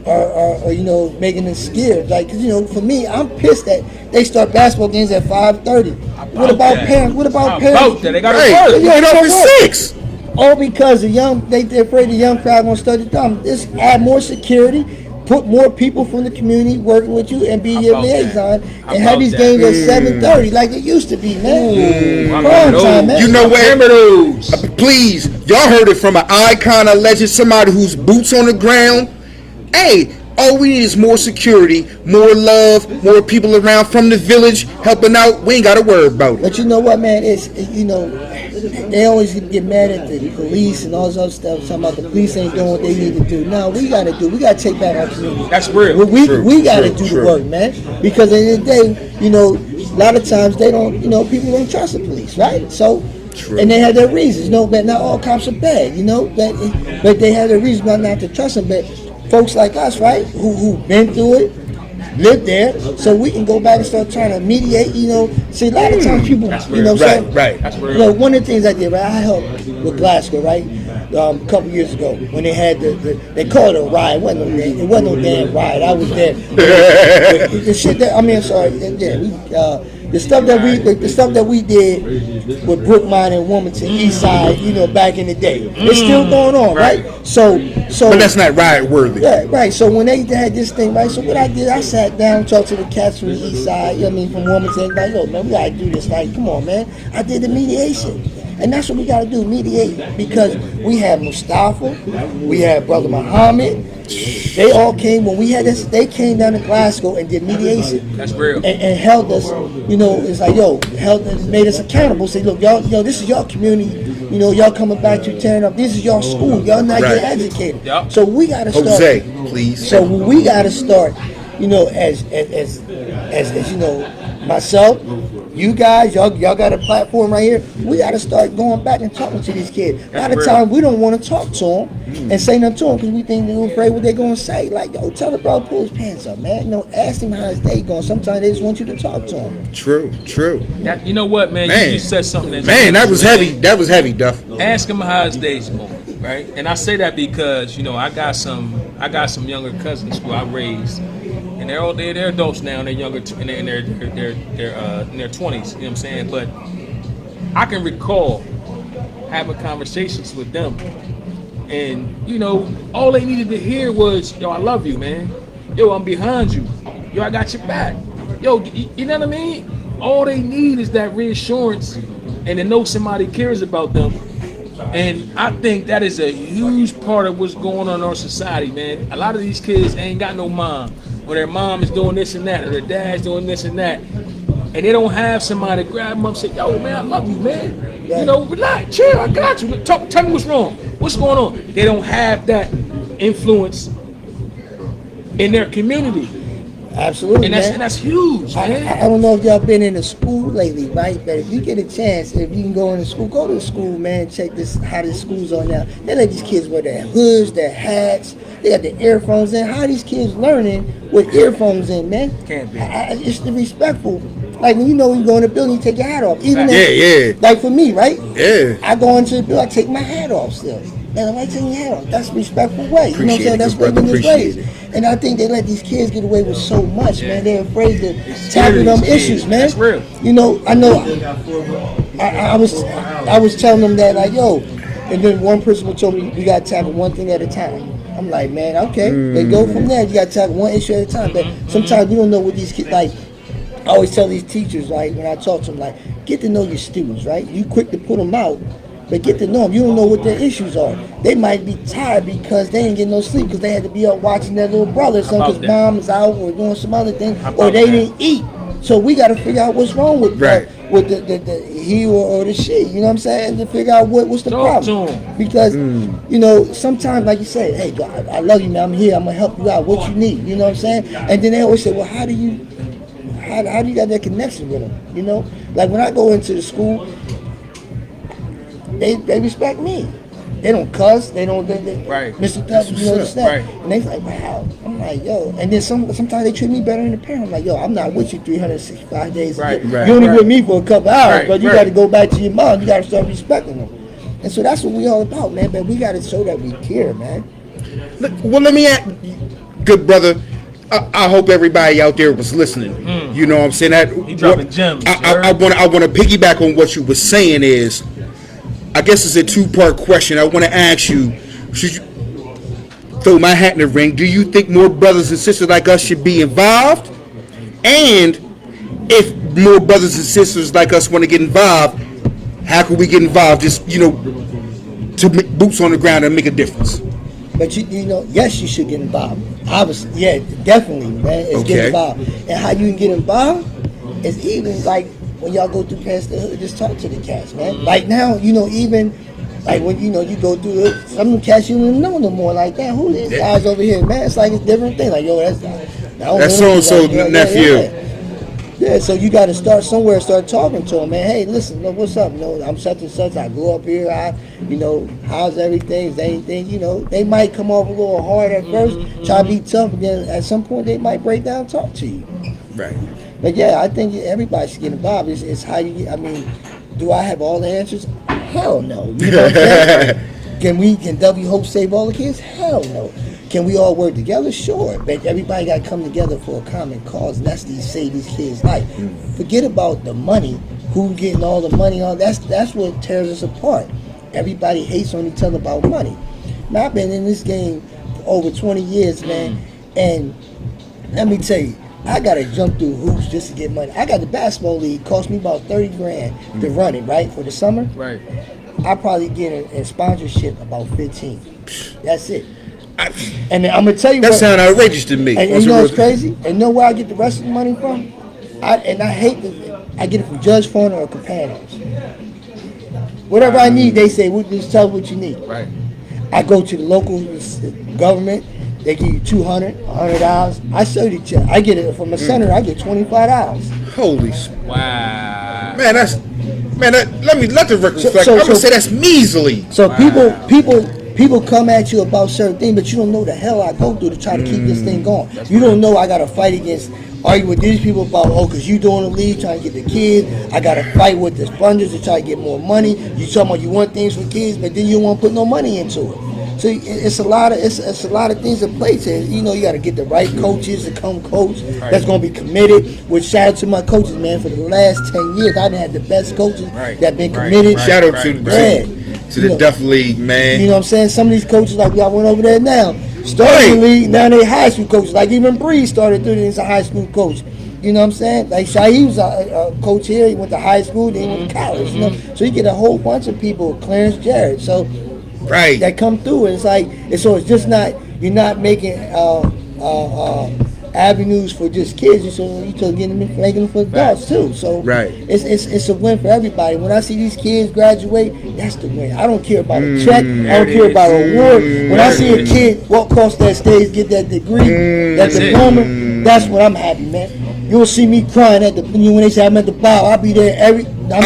Or you know, making them scared. Like, 'cause, you know, for me, I'm pissed that they start basketball games at 5:30. What about parents? What about parents? They got to Hey, work. you get up at 6. All because they're afraid the young crowd gonna study them. Just add more security, put more people from the community working with you, and be your liaison, and have these games at 7:30 like it used to be, man. Prime time, man. You know what? Please, y'all heard it from an icon, a legend, somebody who's boots on the ground. Hey, all we need is more security, more love, more people around from the village helping out. We ain't got to worry about it. But you know what, man? You know, they always get mad at the police and all this other stuff, talking about the police ain't doing what they need to do. No, we got to take back our community. That's real. We got to do the work, man. Because at the end of the day, you know, a lot of times they don't, you know, people don't trust the police, right? So, and they have their reasons. You know, but not all cops are bad, you know, but they have their reasons not to trust them. But folks like us, right, who've been through it, lived there, so we can go back and start trying to mediate, you know. See, a lot of times people, you know, right. you know, one of the things I did, right, I helped with Glasgow, right, a couple years ago when they had they called it a riot. It wasn't no damn riot. I was there. The shit that the stuff that we did with Brookmine and Wilmington East Side, back in the day, it's still going on, right? So but that's not riot worthy. Yeah, right. So when they had this thing, right? So what I did, I sat down, talked to the cats from the East Side. From Wilmington, like, yo, man, we gotta do this. Like, come on, man. I did the mediation. And that's what we gotta do, mediate. Because we had Mustafa, we had Brother Muhammad. They all came when we had this. They came down to Glasgow and did mediation. That's real. And held us. It's like, made us accountable. Say, look, y'all, this is your community. Y'all coming back to tearing up. This is your school. Y'all not getting educated. Yep. So we gotta start. Jose, please. So we gotta start. As myself, you guys, y'all got a platform right here. We got to start going back and talking to these kids. A lot of times we don't want to talk to them and say nothing to them because we think they're afraid what they're going to say. Like, yo, tell the brother pull his pants up, man. Ask him how his day going. Sometimes they just want you to talk to them. True. You know what, man? You just said something. That was heavy. That was heavy, Duff. Ask him how his day's going, right? And I say that because I got some younger cousins who I raised. And they're adults now, and they're younger, in their 20s. You know what I'm saying? But I can recall having conversations with them, and all they needed to hear was, "Yo, I love you, man. Yo, I'm behind you. Yo, I got your back. Yo, you know what I mean?" All they need is that reassurance, and to know somebody cares about them. And I think that is a huge part of what's going on in our society, man. A lot of these kids ain't got no mom, or their mom is doing this and that, or their dad's doing this and that, and they don't have somebody to grab them up and say, "Yo, man, I love you, man. Relax, chill, I got you. Tell me what's wrong. What's going on?" They don't have that influence in their community. Absolutely, and that's huge, man. I don't know if y'all been in a school lately, right? But if you get a chance, if you can go into school, go to the school, man. Check how the schools are now. They let these kids wear their hoods, their hats. They got the earphones in. How are these kids learning with earphones in, man? Can't be. It's respectful. Like when you go in the building, you take your hat off. Even yeah. Like for me, right? Yeah. I go into the building, I take my hat off still. And I'm like, taking your hat off. That's a respectful way. You know what I'm saying? That's what it's raised. And I think they let these kids get away with so much, man. They're afraid to tackle them issues, man. That's real. I know. I was telling them that, like, yo, and then one person told me you gotta tackle one thing at a time. I'm like, man, okay. They go from there. You gotta tackle one issue at a time. But sometimes we don't know what these kids like. I always tell these teachers, like, when I talk to them, like, get to know your students, right? You quick to put them out. But get to know them. You don't know what their issues are. They might be tired because they didn't get no sleep because they had to be up watching their little brother or something because mom is out or doing some other thing or they didn't eat. So we got to figure out what's wrong with with the he or the she. You know what I'm saying? To figure out what's the problem. Because sometimes, like you say, hey, God, I love you, man. I'm here. I'm gonna help you out. What you need? You know what I'm saying? And then they always say, well, how do you got that connection with them? Like when I go into the school. They respect me. They don't cuss. They don't. Right. Mr. Tubbs, this that. Right. And they like, wow. I'm like, yo. And then sometimes they treat me better than the parent. I'm like, yo, I'm not with you 365 days a year. You're only with me for a couple hours, but you got to go back to your mom. You got to start respecting them. And so that's what we all about, man. But we got to show that we care, man. Well, let me ask, good brother. I hope everybody out there was listening. You know what I'm saying? That you dropping gems. I want to piggyback on what you were saying is. I guess it's a two-part question. I want to ask you, should you throw my hat in the ring, do you think more brothers and sisters like us should be involved? And if more brothers and sisters like us want to get involved, how can we get involved? Just, to make boots on the ground and make a difference. But yes, you should get involved. Obviously, yeah, definitely, man. It's get involved. And how you can get involved is even like, when y'all go through past the hood, just talk to the cats, man. Like now, even like when you go through it, some of the cats you don't even know no more. Like, damn, who these guys over here, man? It's like it's a different thing. Like, yo, that's so-and-so nephew. Yeah, so you got to start somewhere, start talking to them, man. Hey, listen, what's up? I'm such and such. I grew up here. How's everything? Is anything? They might come off a little hard at first, try to be tough, and then at some point they might break down and talk to you. Right. But yeah, I think everybody should get involved. It's how you get. I mean, do I have all the answers? Hell no. You know what I'm saying? Can W Hope save all the kids? Hell no. Can we all work together? Sure. But everybody got to come together for a common cause, and that's to save these kids' life. Forget about the money. Who getting all the money? That's what tears us apart. Everybody hates on each other about money. Now, I've been in this game for over 20 years, man, and let me tell you, I gotta jump through hoops just to get money. I got the basketball league, cost me about 30 grand to run it, right, for the summer. Right. I probably get in sponsorship about 15. That's it. And I'm gonna tell you That what, sounds outrageous to me. and you know what's crazy? And you know where I get the rest of the money from? I get it from Judge Phone or Companions. Whatever I need, they say, just tell us what you need. Right. I go to the local government. They give you $200, $100. I show you the check. I get it from a senator. I get $25. Holy Wow. man, let the record reflect. so- I'm gonna so- say that's measly. So people come at you about certain things, but you don't know the hell I go through to try to keep this thing going. You don't know I got to fight against, argue with these people about, because you doing the league trying to get the kids. I got to fight with the sponsors to try to get more money. You talking about you want things for kids, but then you don't want to put no money into it. So it's a lot of things in place, and you know you got to get the right coaches to come coach. That's going to be committed. Which shout out to my coaches, man. For the last 10 years, I've had the best coaches that been committed. Shout out to the Duff League, man. You know what I'm saying? Some of these coaches, like I went over there now, started in the league. Now they high school coaches. Like even Bree started doing this as a high school coach. You know what I'm saying? Like Shahi was a coach here. He went to high school, then he went to college. You know, so you get a whole bunch of people. Clarence Jarrett. So. Right. That come through, and it's like, so it's just not, you're not making avenues for just kids. You're making them for adults too. So it's a win for everybody. When I see these kids graduate, that's the win. I don't care about a check. I don't care about an award. When I see a kid walk across that stage, get that degree, that diploma, that's when I'm happy, man. You'll see me crying when they say I'm at the bar. I'll be there I'm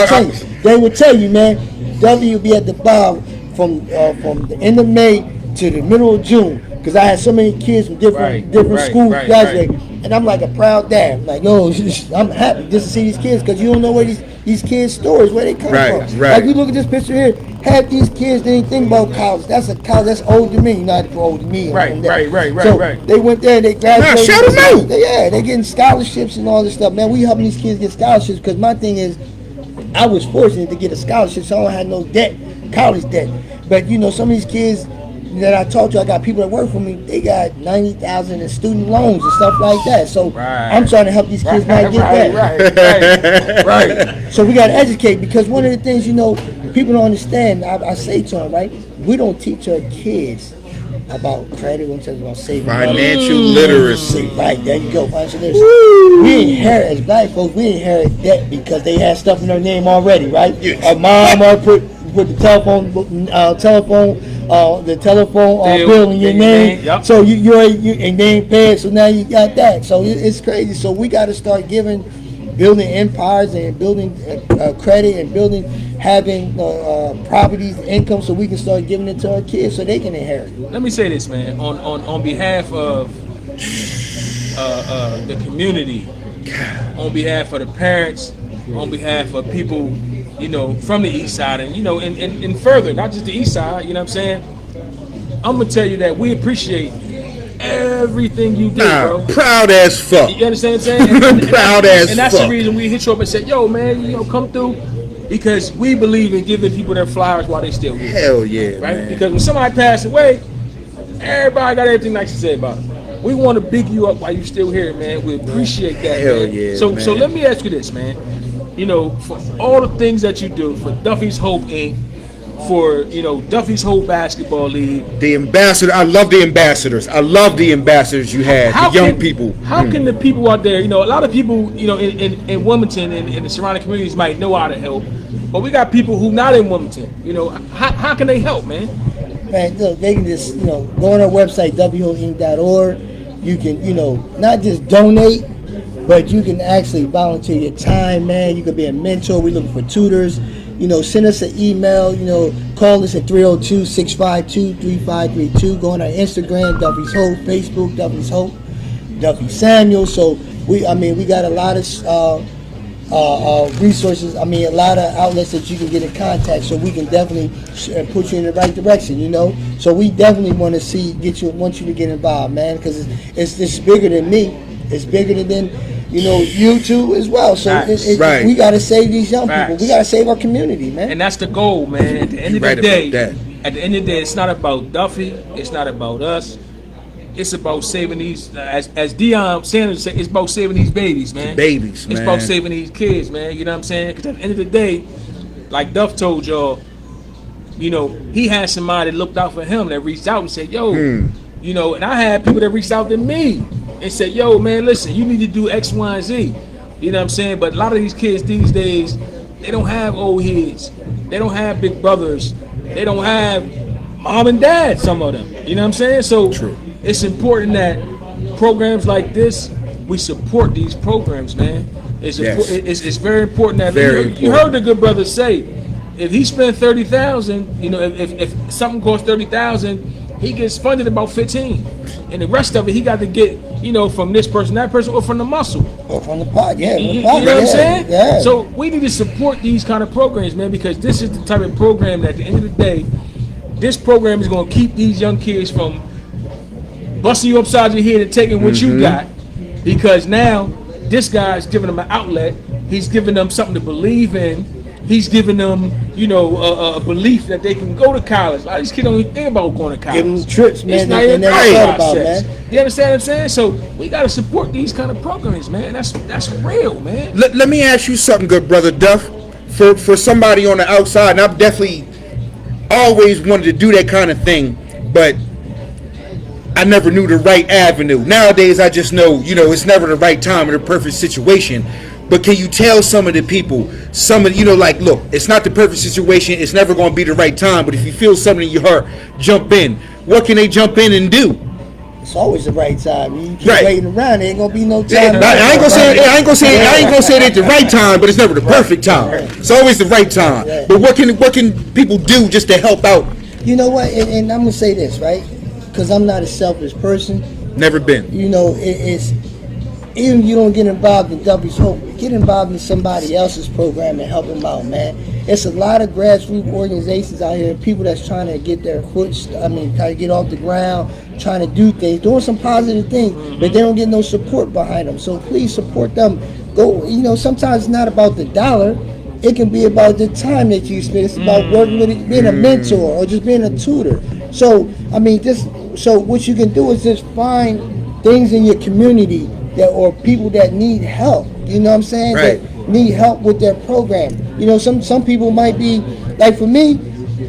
telling you, they will tell you, man. W will be at the bar from the end of May to the middle of June, because I had so many kids from different schools graduate, and I'm like a proud dad. I'm like, yo, I'm happy just to see these kids, because you don't know where these kids' stories, where they come from. Like you look at this picture here, half these kids they didn't think about college. That's a college that's older than me. You're not older than me. Right. They went there, they graduated. Shout them out. They're getting scholarships and all this stuff, man. We helping these kids get scholarships, because my thing is, I was fortunate to get a scholarship, so I don't have no debt, college debt. But you know, some of these kids that I talked to, I got people that work for me. They got $90,000 in student loans and stuff like that. So I'm trying to help these kids not get that. Right. So we got to educate, because one of the things, you know, people don't understand. I say to them, right? We don't teach our kids about credit. We don't teach about saving financial literacy. Right, there you go. Financial literacy. We inherit, as black folks, we inherit debt because they had stuff in their name already, right? Yes. Our mom put the telephone bill in your name. Yep. So you and they ain't paid, so now you got that. So it's crazy. So we got to start building empires and building credit and having properties, income, so we can start giving it to our kids so they can inherit. Let me say this, man, on behalf of the community, on behalf of the parents, on behalf of people, you know, from the east side, and you know, and further, not just the east side, you know what I'm saying? I'm gonna tell you that we appreciate everything you do, bro. Proud as fuck. You understand what I'm saying? Proud as fuck. And that's the reason we hit you up and said, yo, man, you know, come through, because we believe in giving people their flowers while they still here. Hell yeah, right? man. Because when somebody passed away, everybody got everything nice to say about it. We want to big you up while you still here, man. We appreciate that, Hell man. yeah, so man. let me ask you this, man. You know, for all the things that you do for Duffy's Hope Inc., for, you know, Duffy's Hope Basketball League. The ambassador, I love the ambassadors. I love the ambassadors you had, the young people. How can the people out there, you know, a lot of people, you know, in Wilmington and the surrounding communities might know how to help, but we got people who not in Wilmington. You know, how can they help, man? Man, look, they can just, you know, go on our website, whoinc.org. You can, you know, not just donate, but you can actually volunteer your time, man. You can be a mentor. We're looking for tutors. You know, send us an email. You know, call us at 302-652-3532. Go on our Instagram, Duffy's Hope, Facebook, Duffy's Hope, Duffy Samuel. So we got a lot of resources. I mean, a lot of outlets that you can get in contact, so we can definitely put you in the right direction. You know, so we definitely want you to get involved, man, because it's bigger than me. It's bigger than you two as well. So Right. we got to save these young people. Facts. We got to save our community, man. And that's the goal, man. At the end of Right the day, about that. at the end of the day, it's not about Duffy. It's not about us. It's about saving these, as Deion Sanders said, it's about saving these babies, man. Babies, It's man. about saving these kids, man. You know what I'm saying? Because at the end of the day, like Duff told y'all, he had somebody that looked out for him that reached out and said, yo, and I had people that reached out to me and said, yo, man, listen, you need to do X, Y, and Z. You know what I'm saying? But a lot of these kids these days, they don't have old heads. They don't have big brothers. They don't have mom and dad, some of them. You know what I'm saying? So True. It's important that programs like this, we support these programs, man. It's it's very important that you heard the good brother say, if he spent 30,000, if something costs 30,000, he gets funded about 15, and the rest of it he got to get, from this person, that person, or from the muscle. Or from the pot, yeah. You know what I'm saying? Yeah. So we need to support these kind of programs, man, because this is the type of program that at the end of the day, this program is going to keep these young kids from busting you upside your head and taking what you got, because now this guy's giving them an outlet. He's giving them something to believe in. He's giving them, a belief that they can go to college. A lot of these kids don't even think about going to college. Give them trips, man. It's not They even never a thought about, process. man. You understand what I'm saying? So we got to support these kind of programs, man. That's real, man. Let me ask you something, good brother Duff. For somebody on the outside, and I've definitely always wanted to do that kind of thing, but I never knew the right avenue. Nowadays, I just know, it's never the right time or the perfect situation. But can you tell some of the people, look, it's not the perfect situation. It's never going to be the right time. But if you feel something in your heart, jump in. What can they jump in and do? It's always the right time. You keep Right. waiting around, there ain't gonna be no time. Yeah, I ain't gonna say it at the right time, but it's never the perfect time. It's always the right time. Right. But what can people do just to help out? You know what? And I'm gonna say this, right? Because I'm not a selfish person. Never been. It's even if you don't get involved in Duffy's Hope, get involved in somebody else's program and help them out, man. It's a lot of grassroots organizations out here, people that's trying to get their trying to get off the ground, trying to do things, doing some positive things, but they don't get no support behind them. So please support them. Go, sometimes it's not about the dollar. It can be about the time that you spend. It's about working with it, being a mentor or just being a tutor. So, so what you can do is just find things in your community or people that need help. You know what I'm saying? Right. That need help with their program. Some people might be, like for me,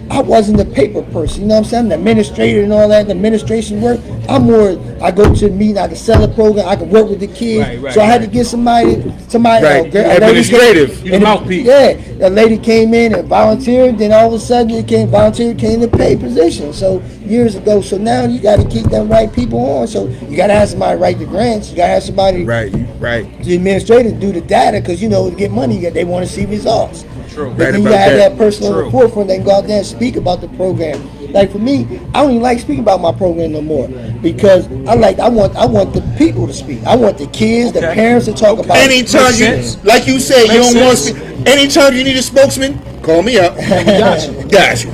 I wasn't a paper person, you know what I'm saying? I'm the administrator and all that, the administration work. I go to the meeting, I can sell a program, I can work with the kids. Right, so I had to get somebody, Right. Administrative. You the mouthpiece. Yeah, a lady came in and volunteered, then all of a sudden volunteer came to paid position. So years ago, so now you got to keep them right people on. So you got to have somebody write the grants, you got to have somebody, Right. the administrator, do the data, because to get money, they want to see results. True. But Right then you about have that. that person on the forefront that can go out there and speak about the program. Like for me, I don't even like speaking about my program no more, because I want the people to speak. I want the kids, the parents to talk about it. Anytime like you say, you don't want to speak. Anytime you need a spokesman, call me up. Got you.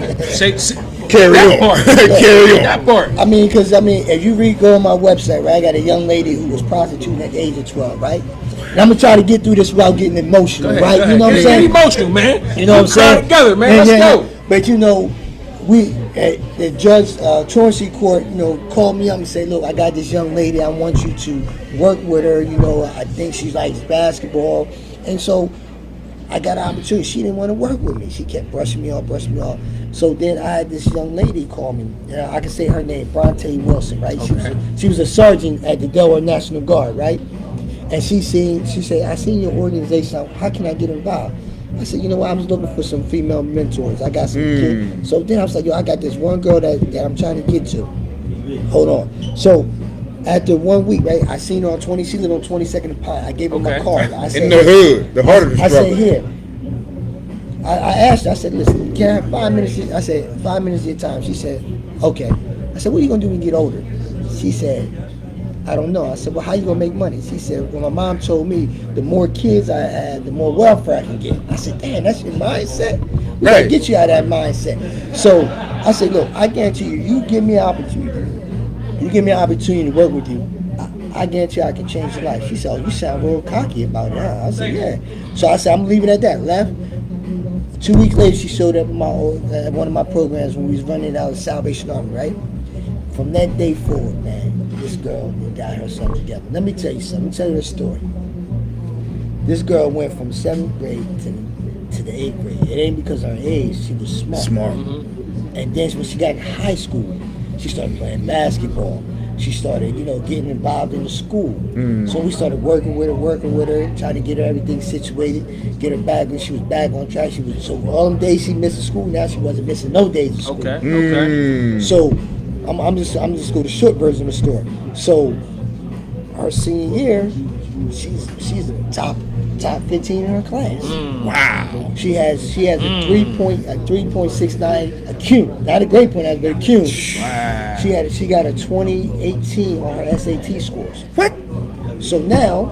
Carry That on. part. Carry on. That part. Because if you go on my website, right, I got a young lady who was prostituting at the age of 12, right? And I'm gonna try to get through this without getting emotional, Go ahead, right? go You know what I'm ahead. saying? Get emotional, man. You know what I'm saying? Together, man. Let's go. But the judge, truancy court, called me up and said, look, I got this young lady. I want you to work with her. I think she likes basketball, and so I got an opportunity. She didn't want to work with me. She kept brushing me off. So then I had this young lady call me. I can say her name, Bronte Wilson, right? Okay. She was a sergeant at the Delaware National Guard, right? And she said, I seen your organization. How can I get involved? I said, I was looking for some female mentors. I got some kids. So then I was like, I got this one girl that I'm trying to get to. Hold on. So after 1 week, right, I seen her on she lived on 22nd and Pine. I gave her my card. I said, In the hood, the heart of the I struggle. said, here. I asked her, I said, listen, can I have 5 minutes? I said, 5 minutes of your time. She said, okay. I said, what are you going to do when you get older? She said, I don't know. I said, well, how you gonna make money? She said, well, my mom told me the more kids I had, the more welfare I can get. I said, damn, that's your mindset. We gotta Right. get you out of that mindset. So I said, look, I guarantee you, you give me an opportunity. You give me an opportunity to work with you. I guarantee you I can change your life. She said, oh, you sound real cocky about it. Huh? I said, yeah. So I said, I'm leaving it at that. Left. 2 weeks later, she showed up at one of my programs when we was running out of Salvation Army, right? From that day forward, man, this girl got herself together. Let me tell you something. Let me tell you a story. This girl went from 7th grade to the 8th grade. It ain't because of her age. She was smart. Smart. And then when she got in high school, she started playing basketball. She started, getting involved in the school. So we started working with her, trying to get her everything situated, get her back when she was back on track. So all them days she missed school, now she wasn't missing no days of school. Okay. So I'm just going to the short version of the story. So her senior year, she's the top 15 in her class. Wow. She has a 3.69 a Q, not a grade point, but a Q. Wow. She got a 2018 on her SAT scores. What? So now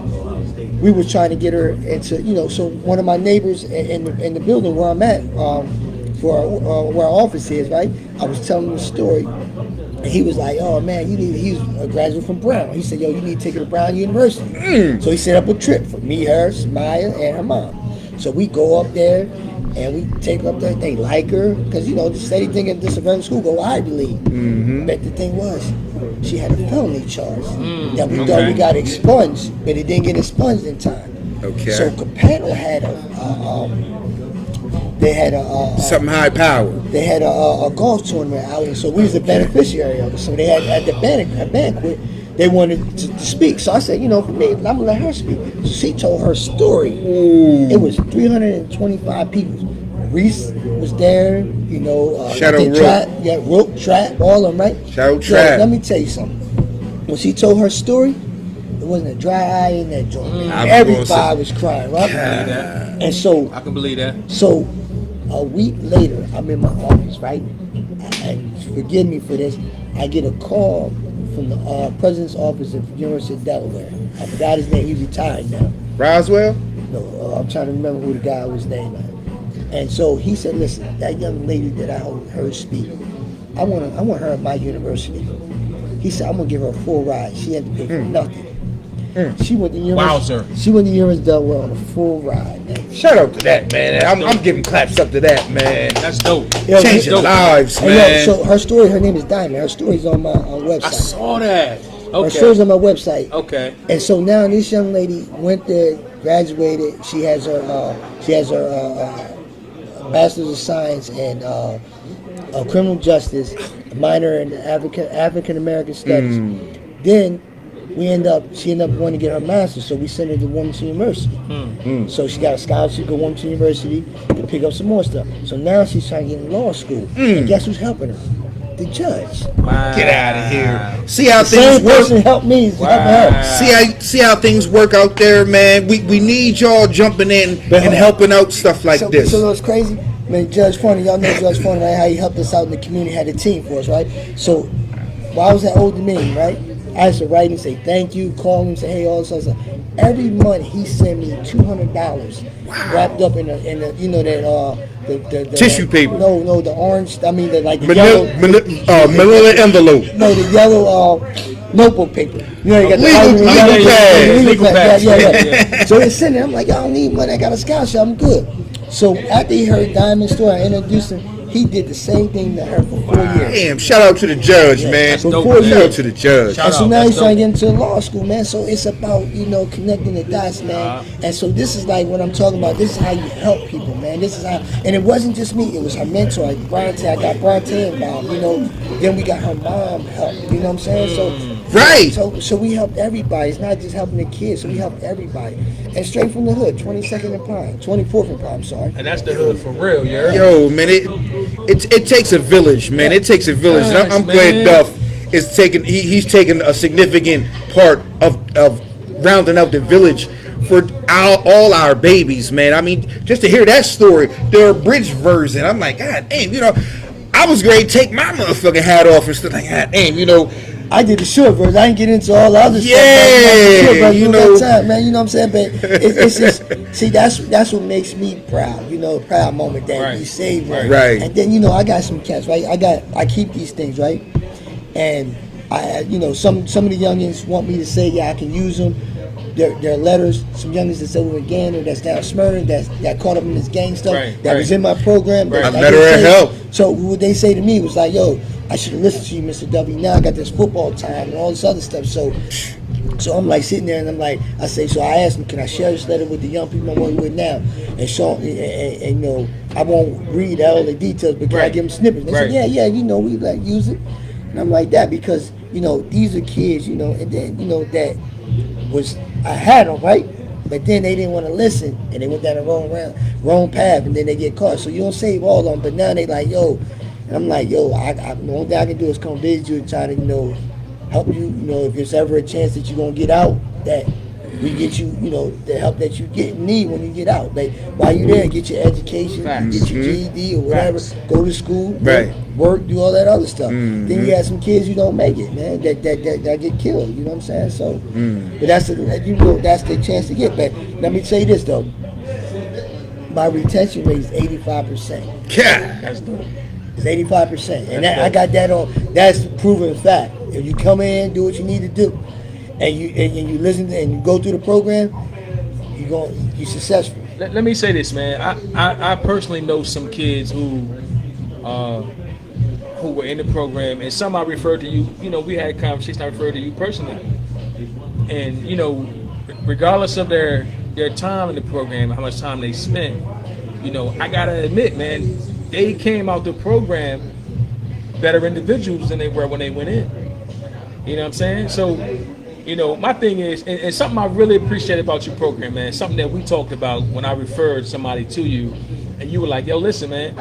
we were trying to get her into, so one of my neighbors in the building where I'm at, where our office is, right? I was telling him the story. And he was like, oh man, he's a graduate from Brown. He said, yo, you need to take her to Brown University. So he set up a trip for me, her, Samaya, and her mom. So we go up there and we take her up there. They like her because, the steady thing at this event school go Ivy League. But the thing was, she had a felony charge that we thought we got expunged, but it didn't get expunged in time. Okay. So Capano had something high power. they had a golf tournament out, and so we was the beneficiary of it. So they had at the banquet, they wanted to speak. So I said, for me, I'm gonna let her speak. So she told her story. It was 325 people. Reese was there, Shadow Trap, Rook, Trap, all of them, right? Shadow So, Trap. let me tell you something. When she told her story, there wasn't a dry eye in that joint. I was Everybody was crying, right? And so I can believe that. so a week later, I'm in my office, right? And forgive me for this. I get a call from the president's office of the University of Delaware. I forgot his name. He's retired now. Roswell? No, I'm trying to remember who the guy was named. And so he said, "Listen, that young lady that I heard speak, I want her at my university." He said, "I'm gonna give her a full ride. She had to pay for nothing." She went to University. Wowzer. She went to University of Delaware on a full ride, man. Shout out to that, man. I'm giving claps up to that, man. That's dope. Yeah, Changing dope. lives, And man. so her story, her name is Diamond. Her story's on my website. I saw that. Her story's on my website. Okay. And so now this young lady went there, graduated. She has her Bachelor's of Science and Criminal Justice, a minor in African American Studies. Then she ended up wanting to get her master's, so we sent her to Wilmington University. So she got a scholarship to go to Wilmington University to pick up some more stuff. So now she's trying to get in law school. And guess who's helping her? The judge. Wow. Get out of here. See how The same things work. person helped me is helping her. See how things work out there, man. We need y'all jumping in and helping out stuff like this. So it's crazy. I mean, Judge Funny, y'all know Judge Funny, right? How he helped us out in the community, had a team for us, right? So while I was at Old Dominion, right? I used to write and say thank you, call him, say hey, all this other stuff. Every month he sent me $200 wrapped up in the the Tissue paper. No, the orange. I mean, the Manila envelope. No, the yellow notebook paper. You know, you got Legal pads. Yeah. So it's sitting there. I'm like, I don't need money. I got a scholarship. I'm good. So after he heard Diamond's story, I introduced him. He did the same thing to her for 4 years. Damn, shout out to the judge, man. So dope, 4 man. Shout out years. to the judge. Shout And so out, now that's he's trying to dope. get into law school, man. So it's about, connecting the dots, man. And so this is like what I'm talking about. This is how you help people, man. This is how, and it wasn't just me. It was her mentor, like Bronte. I got Bronte involved, Then we got her mom help, you know what I'm saying? So Right. So we helped everybody. It's not just helping the kids. So we helped everybody. And straight from the hood, 22nd and Prime, 24th and Prime, sorry. And that's the hood for real, you heard? Yo, man, it takes a village, man. It takes a village. And I'm Yes, glad man. Duff is taking. He's taking a significant part of rounding up the village for all our babies, man. I mean, just to hear that story, the abridged version, I'm like, God damn, I was ready to take my motherfucking hat off and stuff like, God damn, I did the short version. I didn't get into all the other stuff. Yeah, Short version, you you know. got time, man. You know what I'm saying? But it's just, see, that's what makes me proud. You know, proud moment that Right. you saved one. Right. And then I got some cats, right? I keep these things, right? And some of the youngins want me to say, yeah, I can use them. Their letters, some youngins that's over in Gander, that's down Smyrna, that caught up in this gang stuff, that was in my program. Right. That I met her at help. So what they say to me was like, yo, I should have listened to you, Mr. W. Now I got this football time and all this other stuff. So I'm like sitting there and I'm like, so I asked him, can I share this letter with the young people I'm working with now? And show, and I won't read all the details, but can I give them snippets? They said, yeah, we like use it. And I'm like that because, these are kids, and then, that was, I had them, right? But then they didn't want to listen and they went down the wrong path and then they get caught. So you don't save all of them, but now they like, yo, and I'm like, yo, the only thing I can do is come visit you and try to, help you, if there's ever a chance that you're going to get out, that we get you, the help that you need when you get out. Like, while you're there, get your education, get your GED or whatever, go to school, work, do all that other stuff. Then you got some kids who don't make it, man, that get killed, you know what I'm saying? So, but that's the chance to get. But let me say this, though. My retention rate is 85%. Yeah. That's dope. It's 85%. And I got that on, that's proven fact. If you come in, do what you need to do, and you listen and you go through the program, you're successful. Let me say this, man. I personally know some kids who were in the program, and some I referred to you. We had conversation. I referred to you personally, and regardless of their time in the program, how much time they spent, I gotta admit, man, they came out the program better individuals than they were when they went in. You know what I'm saying? So, my thing is, and something I really appreciate about your program, man, something that we talked about when I referred somebody to you, and you were like, yo, listen, man,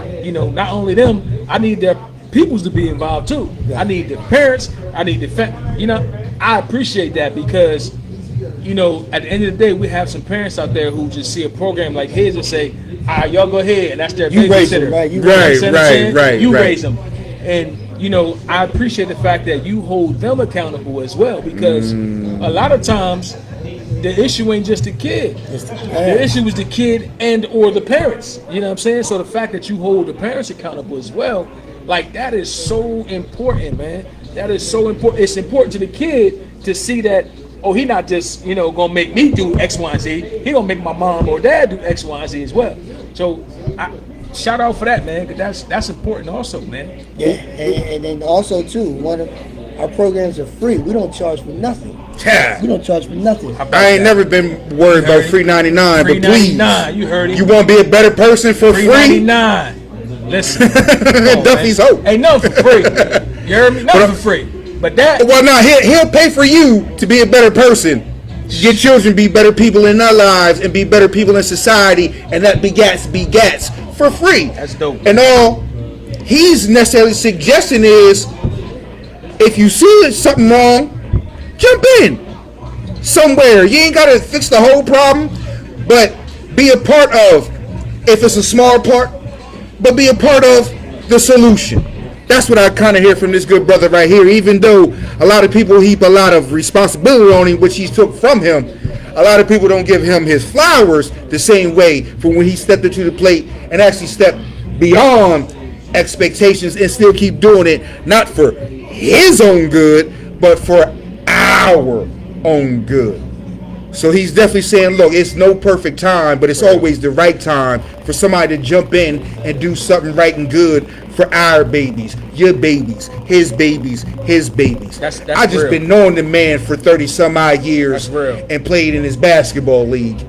not only them, I need their peoples to be involved too. I need the parents, I need the I appreciate that because, at the end of the day, we have some parents out there who just see a program like his and say, all right, y'all go ahead, and that's their babysitter. Right. You raise them. And, I appreciate the fact that you hold them accountable as well because a lot of times the issue ain't just the kid. The issue is the kid and or the parents. You know what I'm saying? So the fact that you hold the parents accountable as well, like that is so important, man. That is so important. It's important to the kid to see that, oh, he not just, gonna make me do X, Y, and Z. He gonna make my mom or dad do X, Y, and Z as well. So shout out for that, man, because that's important also, man. Yeah, and then also too, one of our programs are free. We don't charge for nothing. Yeah. We don't charge for nothing. I ain't never been worried about free 99, but please, you heard him. You want to be a better person for free? 99. Listen, Duffy's hope. Ain't nothing for free. You heard me? Nothing for free. But that. Well, no, he'll pay for you to be a better person. Your children be better people in their lives and be better people in society, and that begats for free. That's dope. And all he's necessarily suggesting is, if you see something wrong, jump in somewhere. You ain't gotta fix the whole problem, but be a part of, if it's a small part, but be a part of the solution. That's what I kind of hear from this good brother right here. Even though a lot of people heap a lot of responsibility on him, which he took from him, a lot of people don't give him his flowers the same way for when he stepped into the plate and actually stepped beyond expectations and still keep doing it, not for his own good, but for our own good. So he's definitely saying, look, it's no perfect time, but it's always the right time for somebody to jump in and do something right and good for our babies, your babies, his babies, his babies. That's I just real. been knowing the man for 30 some odd years and played in his basketball league.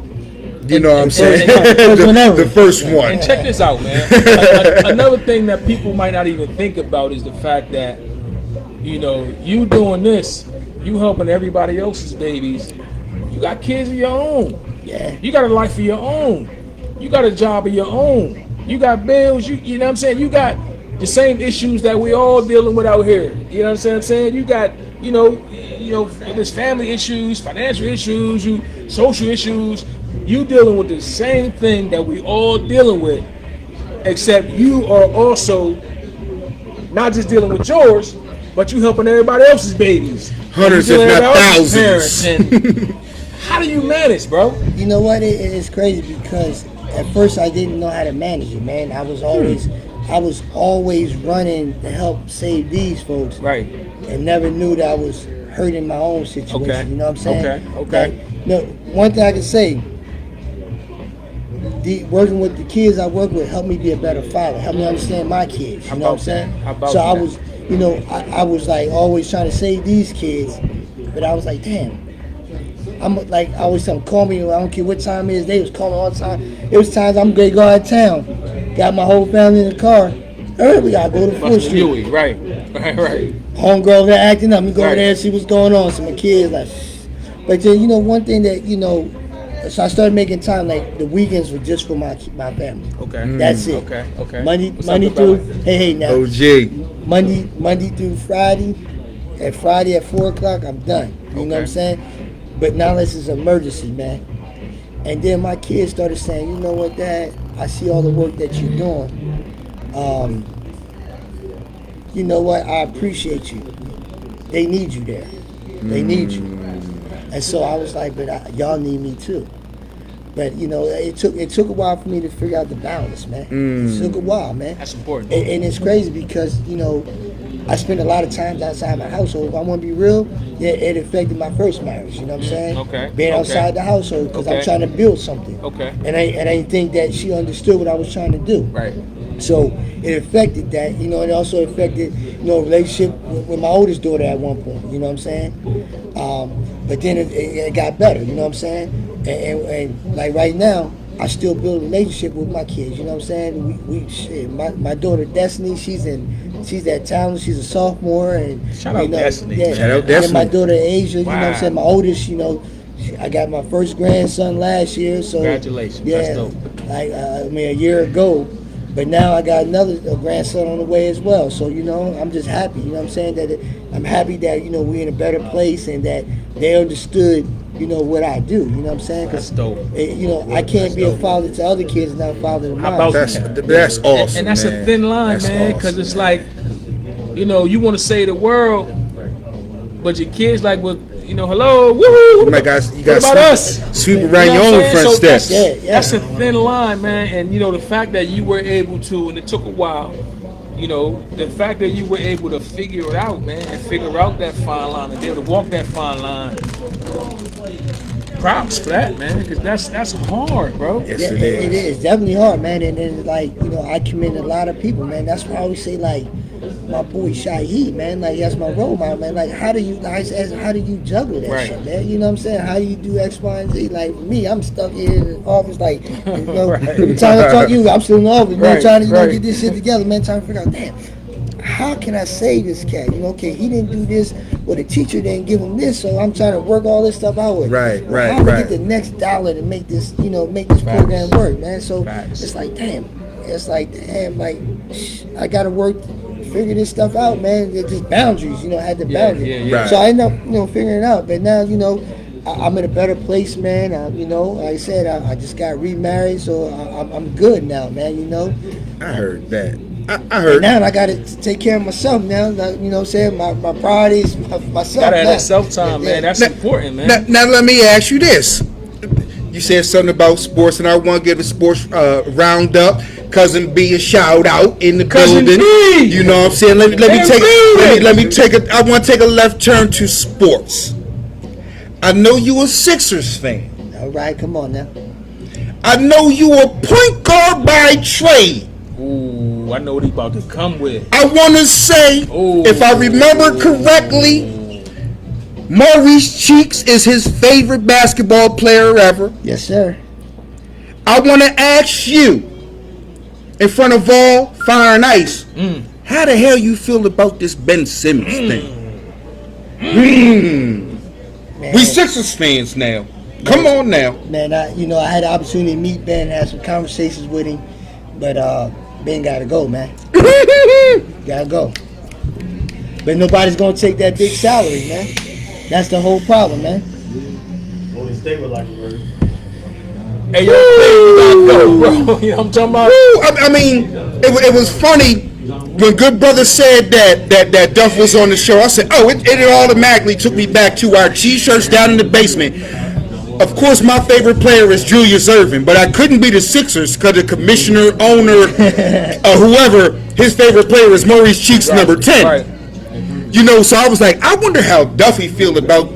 You know what I'm saying? The first one. And check this out, man. Another thing that people might not even think about is the fact that, you doing this, you helping everybody else's babies. You got kids of your own. Yeah. You got a life of your own. You got a job of your own. You got bills. You know what I'm saying? You got the same issues that we all dealing with out here. You know what I'm saying? You got, there's family issues, financial issues, social issues. You dealing with the same thing that we all dealing with, except you are also not just dealing with yours, but you helping everybody else's babies. Hundreds, And you if dealing not with everybody else's thousands. parents. And how do you manage, bro? You know what? It's crazy because at first I didn't know how to manage it, man. I was always running to help save these folks, Right. and never knew that I was hurting my own situation. Okay. You know what I'm saying? Okay. Like, no, one thing I can say, working with the kids I work with helped me be a better father, helped me understand my kids. You know what I'm saying? How about So I that? was, I was like always trying to save these kids, but I was like, damn. I'm like, I always tell them, call me. I don't care what time it is. They was calling all the time. It was times I'm going to go out of town. Got my whole family in the car. Early, we got to go to 4th Street. Huey, right. Homegirl, they're acting up. We go over there and see what's going on. So my kids, like, but then, one thing that, so I started making time, like, the weekends were just for my family. Okay. That's it. Okay. Monday What's up, through, brother? hey, now. OG. Monday through Friday. At Friday at 4 o'clock, I'm done. You know what I'm saying? But now this is an emergency, man. And then my kids started saying, you know what, Dad? I see all the work that you're doing. You know what? I appreciate you. They need you there. They need you. And so I was like, but y'all need me too. But it took a while for me to figure out the balance, man. It took a while, man. That's important. And it's crazy because I spent a lot of times outside my household. If I want to be real, it affected my first marriage. You know what I'm saying? Okay. Being outside the household because I'm trying to build something. Okay. And I didn't think that she understood what I was trying to do. Right. So it affected that, and it also affected, relationship with my oldest daughter at one point. You know what I'm saying? But then it got better. You know what I'm saying? And like right now, I still build a relationship with my kids. You know what I'm saying? My daughter Destiny, she's at Talent. She's a sophomore, and Shout out Destiny. Yeah. Shout out And then my Destiny. daughter Asia. You know what I'm Wow. saying? My oldest, I got my first grandson last year. So Congratulations. yeah, That's dope. a year ago. But now I got another grandson on the way as well. So, I'm just happy. You know what I'm saying? I'm happy that, we're in a better place and that they understood, what I do. You know what I'm saying? That's dope. I can't be a father to other kids and not a father to How mine. about That's awesome, And that's man. a thin line, That's man, because awesome. it's like, you want to save the world, but your kids like, well, hello, woohoo. You got What about us? Sweep You around know your what I'm own saying? front So steps. That's a thin line, man. And the fact that you were able to, and it took a while, the fact that you were able to figure it out, man, and figure out that fine line and be able to walk that fine line. Props for that, man, because that's hard, bro. Yes, Yeah, it is. it is definitely hard, man. And then I commend a lot of people, man. That's why I always say my boy Shaheed, man. That's my role model, man. How do you juggle that Right. shit, man? You know what I'm saying? How do you do X, Y, and Z? Like for me, I'm stuck here in the office, Right. every time I talk to you, I'm still in the office, man, Right, trying to right. get this shit together, man. Trying to figure out, damn, how can I save this cat? Okay, he didn't do this, or the teacher didn't give him this, so I'm trying to work all this stuff out with. Right, How to right. get the next dollar to make this, program work, man. So Facts. it's like, damn, I gotta figure this stuff out, man. It's just boundaries, I had the boundaries. yeah. Right. So I ended up, figuring it out. But now, I'm in a better place, man. Like I said, I just got remarried, so I'm good now, man. I heard that. I heard. Now I got to take care of myself now. Like, what I'm saying? My priorities, myself. Gotta have now. that self-time, man. That's important, man. Now let me ask you this. You said something about sports, and I want to give a sports roundup. Cousin B, a shout out in the Cousin building. B! You know what I'm saying? Let me take I want to take a left turn to sports. I know you a Sixers fan. All right, come on now. I know you a point guard by trade. Ooh, I know what he about to come with. I want to say, Ooh. if I remember correctly, Maurice Cheeks is his favorite basketball player ever. Yes, sir. I want to ask you, in front of all fire and ice, how the hell you feel about this Ben Simmons thing? Man, We Sixers fans now. Come on now. man, I had the opportunity to meet Ben, have some conversations with him, but Ben gotta go, man. Gotta go. But nobody's gonna take that big salary, man. That's the whole problem, man. Only stay with like a bird. Hey, yo, you gotta go, bro. You know what I'm talking about? Woo! I mean, it was funny when good brother said that Duff was on the show, I said, oh, it automatically took me back to our T-shirts down in the basement. Of course, my favorite player is Julius Erving, but I couldn't be the Sixers because the commissioner, owner, whoever, his favorite player is Maurice Cheeks, number 10. Right. You know, so I was like, I wonder how Duffy feel about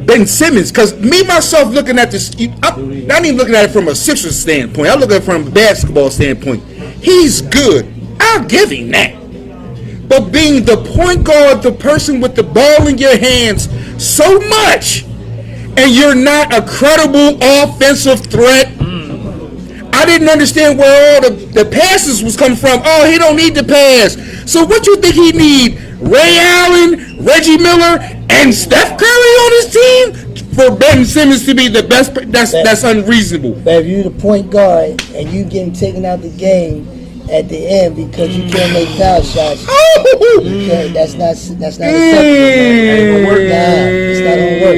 Ben Simmons, because me myself looking at this, I'm not even looking at it from a Sixers standpoint. I look at it from a basketball standpoint. He's good. I'll give him that. But being the point guard, the person with the ball in your hands so much, and you're not a credible offensive threat, I didn't understand where all the passes was coming from. Oh, he don't need to pass. So what you think he need? Ray Allen, Reggie Miller, and Steph Curry on his team for Ben Simmons to be the best? That's unreasonable. But if you're the point guard and you getting taken out the game at the end because you can't make foul shots, that's not acceptable. It's not gonna work.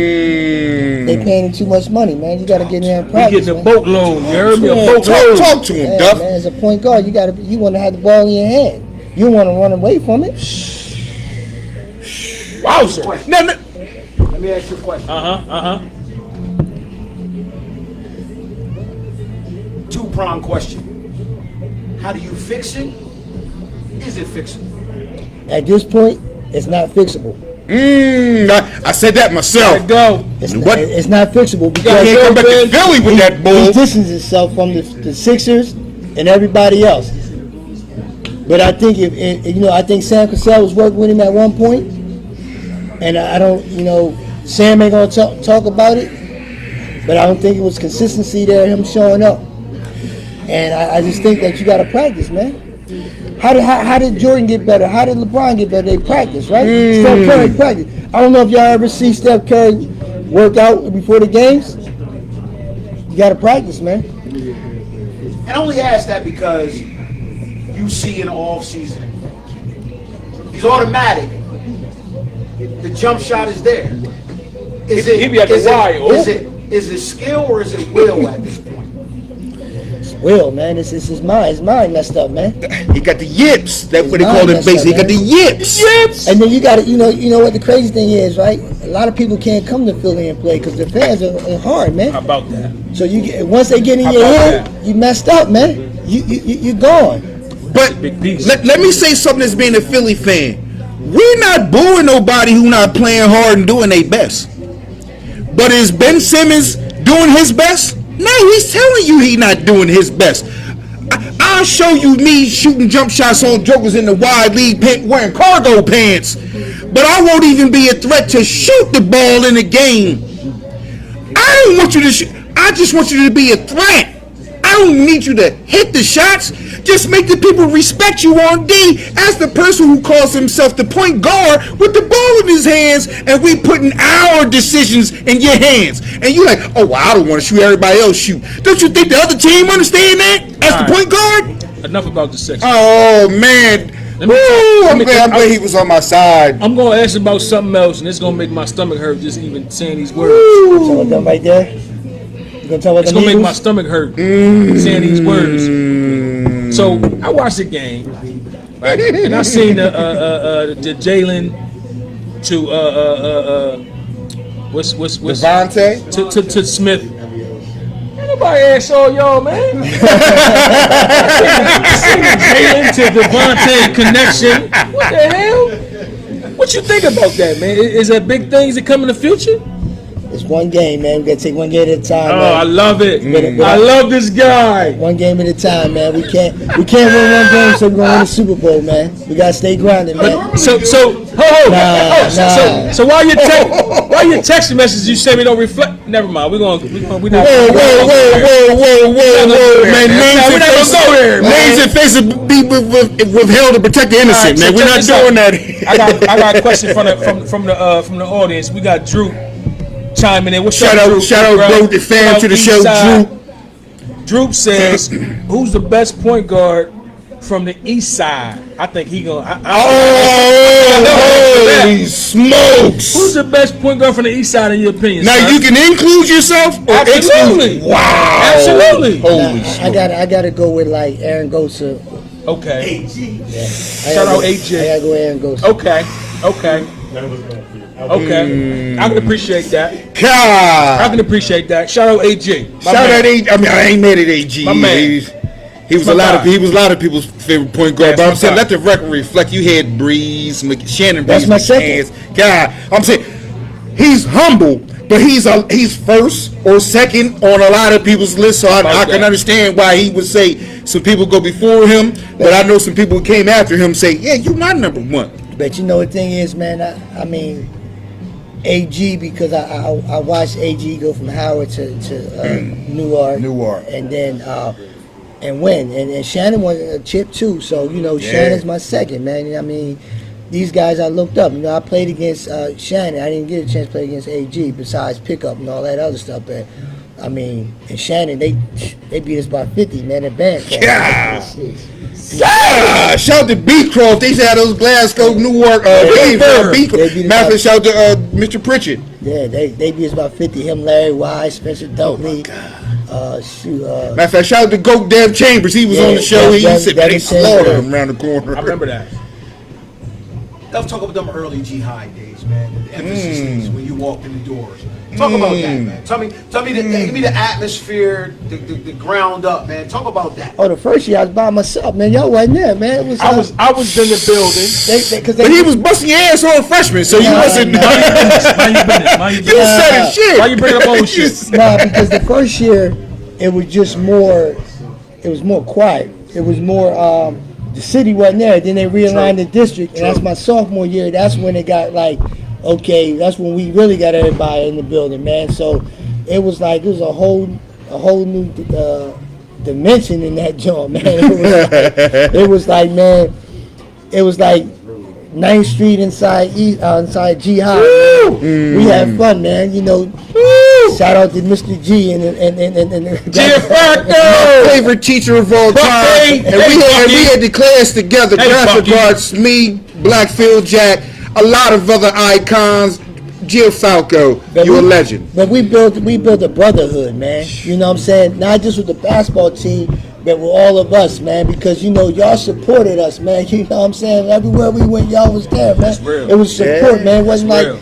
They paying him too much money, man. You gotta get in there and He practice. getting a boatload. You heard me? A Yeah, boatload. Talk to him, Yeah, Duff. man, as a point guard, you want to have the ball in your hand. You don't want to run away from it. Wowzer. No, Let me ask you a question. Two-pronged question. How do you fix it? Is it fixable? At this point, it's not fixable. I said that myself. Go. It's not fixable You because can't come back to Philly with that he bull. distances himself from the Sixers and everybody else. But I think I think Sam Cassell was working with him at one point, and I don't, Sam ain't gonna talk about it, but I don't think it was consistency there, him showing up. And I just think that you got to practice, man. How did Jordan get better? How did LeBron get better? They practice, right? Steph Curry practice. I don't know if y'all ever see Steph Curry work out before the games. You got to practice, man. And I only ask that because you see in the off season, he's automatic. The jump shot is there. He be at the wire. Is it skill or is it will at this point? Will, man, it's his mind. His mind messed up, man. He got the yips. That's what they His call mind it messed basically. He up, got the man. yips. And then you got to, you know what the crazy thing is, right? A lot of people can't come to Philly and play because the fans are hard, man. How about that? So once they get in your about head, that? you messed up, man. You gone. But Big piece. let me say something as being a Philly fan. We're not booing nobody who not playing hard and doing their best. But is Ben Simmons doing his best? No, he's telling you he not doing his best. I'll show you me shooting jump shots on jokers in the wide league wearing cargo pants. But I won't even be a threat to shoot the ball in the game. I don't want you to shoot. I just want you to be a threat. I don't need you to hit the shots. Just make the people respect you on D as the person who calls himself the point guard with the ball in his hands, and we putting our decisions in your hands. And you like, oh, well, I don't want to shoot, everybody else shoot. Don't you think the other team understand that as the point guard? Enough about the Sixers. Oh, man. I'm glad he was on my side. I'm going to ask about something else, and it's going to make my stomach hurt just even saying these words. Talk about them right there. You gonna talk about It's them going to make my Eagles? stomach hurt saying these words. So I watched the game, right? And I seen the Jalen to what's Devontae? to Smith. Ain't nobody asked all y'all, man. Jalen to Devontae connection. What the hell? What you think about that, man? Is that big things that come in the future? It's one game, man. We gotta take one game at a time. Oh, I man. love it. I love this guy. One game at a time, man. We can't win one game, so we're gonna win the Super Bowl, man. We gotta stay grounded, man. So while your text messages you say we don't reflect. Never mind. We're not. Whoa, man. We're not gonna go there, man. Names and faces be withheld to protect the innocent, man. We're not doing that. I got a question from the audience. We got Drew chiming in. What's up, Drew? Shout out, bro, the fan to the show, Drew. Drew says, "Who's the best point guard from the East Side?" I think he gonna. Holy smokes! Who's the best point guard from the East Side in your opinion? Now son? you can include yourself. Or Absolutely. Wow. Absolutely. Holy. I gotta go with like Aaron Gosa Okay. AG. Shout out AG. I gotta go ahead and go. Okay. None was going for you. Okay. I can appreciate that. God. I can appreciate that. Shout out AG. Shout out AG. I mean, I ain't mad at AG. My man. He was My a lot guy. of people's favorite point guard. Yeah, But I'm that's saying, my let the record reflect. You had Breeze, Shannon That's Breeze, my McCants. God, I'm saying he's humble, but he's first or second on a lot of people's list. So I can understand why he would say some people go before him, but I know some people who came after him say, "Yeah, you my number one." But you know the thing is, man, I mean, AG, because I watched AG go from Howard to Newark, and then and win, and Shannon won a chip too. So you know, Shannon's my second, man. I mean, these guys I looked up. You know, I played against Shannon. I didn't get a chance to play against AG besides pickup and all that other stuff. But I mean, and Shannon, they beat us by 50, man. At band. Yeah, shout to Beecroft. They used to have those Glasgow, Newark games. Matter of shout to Mr. Pritchard. Yeah, they beat us by 50. Him, Larry Wise, Spencer Dotley. Matter of fact, shout out to Goat Dev Chambers. He was on the show. He said they slaughtered him around the corner. I remember that. Let's talk about them early G-High days, man. The emphasis days when you walked in the doors. Talk about that, man. Tell me, give me the atmosphere, the ground up, man. Talk about that. Oh, the first year I was by myself, man. Y'all wasn't there, man. It was, I was in the building. But he was busting your ass on freshman, so you wasn't. Mind your business. You said shit. Why you bringing up old shit? Nah, because the first year it was just more. It was more quiet. It was more. The city wasn't there. Then they realigned the district, and that's my sophomore year. That's when it got like, okay, that's when we really got everybody in the building, man. So it was like it was a whole new dimension in that joint, man. It was like, man, it was like 9th Street inside G High. We had fun, man. You know. Shout out to Mr. G and my favorite teacher of all time. And we had the class together. Graphic arts, me, Blackfield Jack, a lot of other icons. Jill Falco, you're a legend. But we built a brotherhood, man. You know what I'm saying? Not just with the basketball team, but with all of us, man. Because you know y'all supported us, man. You know what I'm saying? Everywhere we went, y'all was there, man. That's real. It was support, man. It wasn't Real.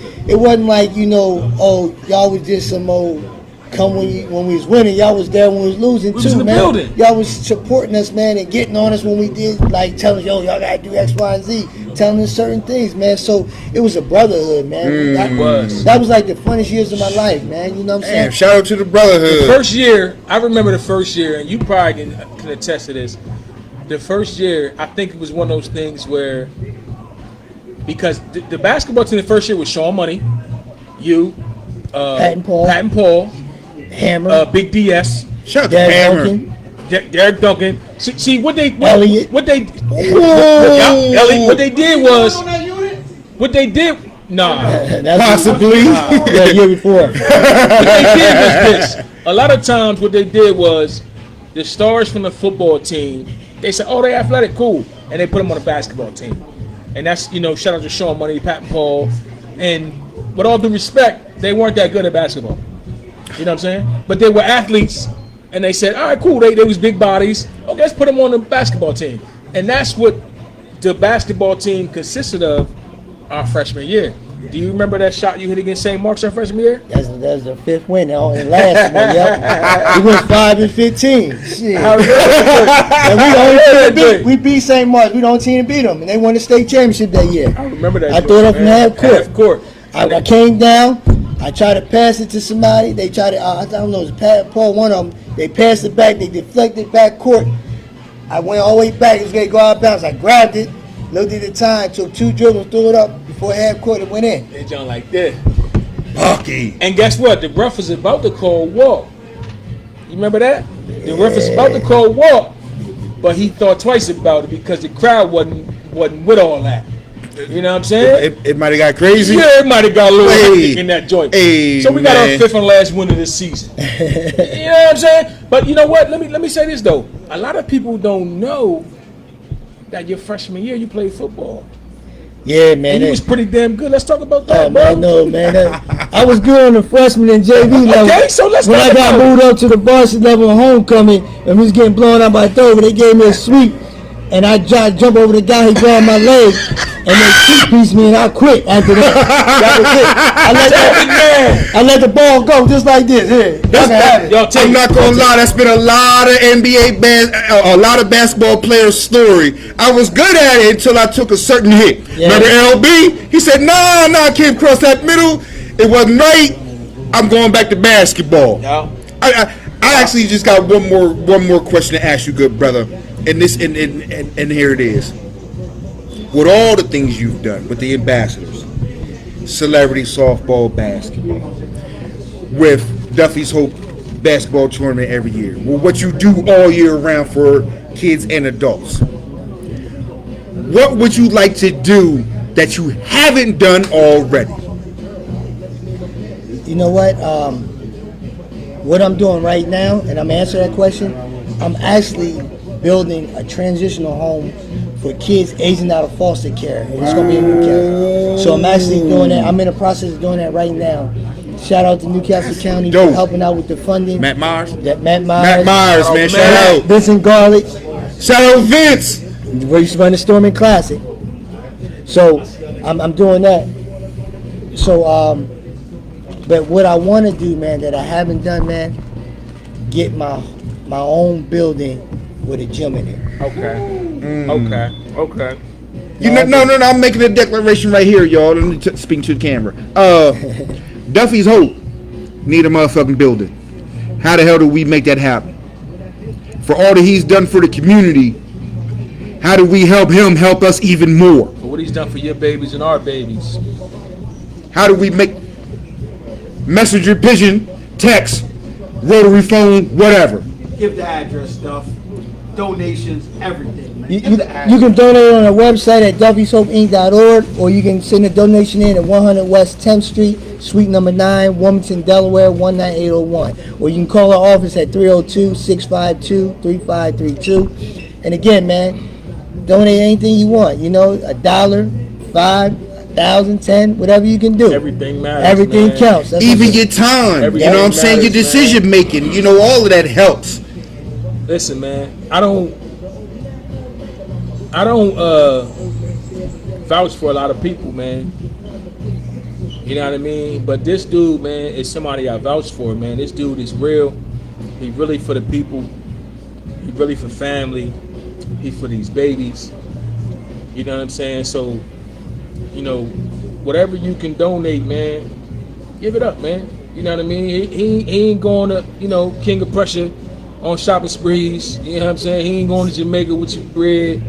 like, you know, oh, y'all was just some old come when we was winning. Y'all was there when we was losing We too, was in the man. building. Y'all was supporting us, man, and getting on us when we did, like telling us, yo, y'all gotta do X, Y, and Z, telling us certain things, man. So it was a brotherhood, man. That was like the funnest years of my life, man. You know what I'm saying? Damn, shout out to the brotherhood. First year, I remember the first year, and you probably can attest to this. The first year, I think it was one of those things where, because the basketball team the first year was Sean Money, you, Pat and Paul, Hammer, Big DS, Shout out to Hammer. Derek Duncan. See what they Elliot. what they did was Possibly. Yeah, year before. what they did was this. A lot of times what they did was the stars from the football team, they said, oh, they athletic, cool. And they put them on the basketball team. And that's, you know, shout out to Sean Money, Pat and Paul. And with all due respect, they weren't that good at basketball. You know what I'm saying? But they were athletes. And they said, all right, cool. They was big bodies. Okay, let's put them on the basketball team. And that's what the basketball team consisted of our freshman year. Do you remember that shot you hit against St. Mark's our freshman year? That's the 5th win and last one, yep. We went 5-15. Shit. And we beat St. Mark's. We the only team to beat them, and they won the state championship that year. I remember that. I threw it up from half court. Half court. I came down. I tried to pass it to somebody. They tried to, I don't know, it was Pat, Paul, one of them. They passed it back. They deflected back court. I went all the way back. It was going to go out of bounds. I grabbed it, looked at the time, took 2 dribbles, threw it up before half court and went in. They John like this. Bucky. And guess what? The ref was about to call walk. You remember that? The ref was about to call walk, but he thought twice about it because the crowd wasn't with all that. You know what I'm saying? It might have got crazy. Yeah, it might have got a little hectic in that joint. Hey, so we got our man. 5th and last win of this season. You know what I'm saying? But you know what? Let me say this though. A lot of people don't know that your freshman year you played football. Yeah, man. And you was pretty damn good. Let's talk about that, Oh, bro. man, no, man. I was good on the freshman and JV level. Okay, so let's when talk I got about it. moved up to the varsity level of homecoming and we was getting blown out by Dover, they gave me a sweep. and I jump over the guy, he grabbed my leg, and they two-piece me, and I quit after that. That was it. I let the ball go just like this. Here, I'm not gonna lie, that's been a lot of a lot of basketball players' story. I was good at it until I took a certain hit. Yeah. Remember LB? He said, "Nah, I can't cross that middle. It wasn't right. I'm going back to basketball." No. I actually just got one more question to ask you, good brother, and here it is. With all the things you've done with the ambassadors, celebrity softball, basketball, with Duffy's Hope basketball tournament every year, with what you do all year round for kids and adults, what would you like to do that you haven't done already? You know what I'm doing right now, and I'm answering that question, I'm actually building a transitional home for kids aging out of foster care, and it's going to be in Newcastle. So I'm actually doing that. I'm in the process of doing that right now. Shout out to Newcastle County for helping out with the funding. Matt Myers, man. Shout out. Vincent Garlic. Shout out Vince. We used to run the Storming Classic. So I'm doing that. So but what I want to do, man, that I haven't done, man, get my own building with a gym in it. Okay. No. I'm making a declaration right here, y'all. Let me speak to the camera. Duffy's Hope need a motherfucking building. How the hell do we make that happen? For all that he's done for the community, how do we help him help us even more? For what he's done for your babies and our babies. How do we make messenger, pigeon, text, rotary phone, whatever? Give the address, stuff, donations, everything. Man. You can donate on our website at duffyshopeinc.org, or you can send a donation in at 100 West 10th Street, Suite number 9, Wilmington, Delaware, 19801. Or you can call our office at 302-652-3532. And again, man, donate anything you want. $1, $5, 1,000, 10, whatever you can do. Everything matters. Everything man. counts. That's even your time. Everything You know what I'm saying? Your matters, decision making. All of that helps. Listen, man, I don't vouch for a lot of people, man. You know what I mean? But this dude, man, is somebody I vouch for, man. This dude is real. He really for the people. He really for family. He for these babies. You know what I'm saying? So, whatever you can donate, man, give it up, man. You know what I mean? He ain't going to, King of Prussia on shopping sprees. You know what I'm saying? He ain't going to Jamaica with your bread.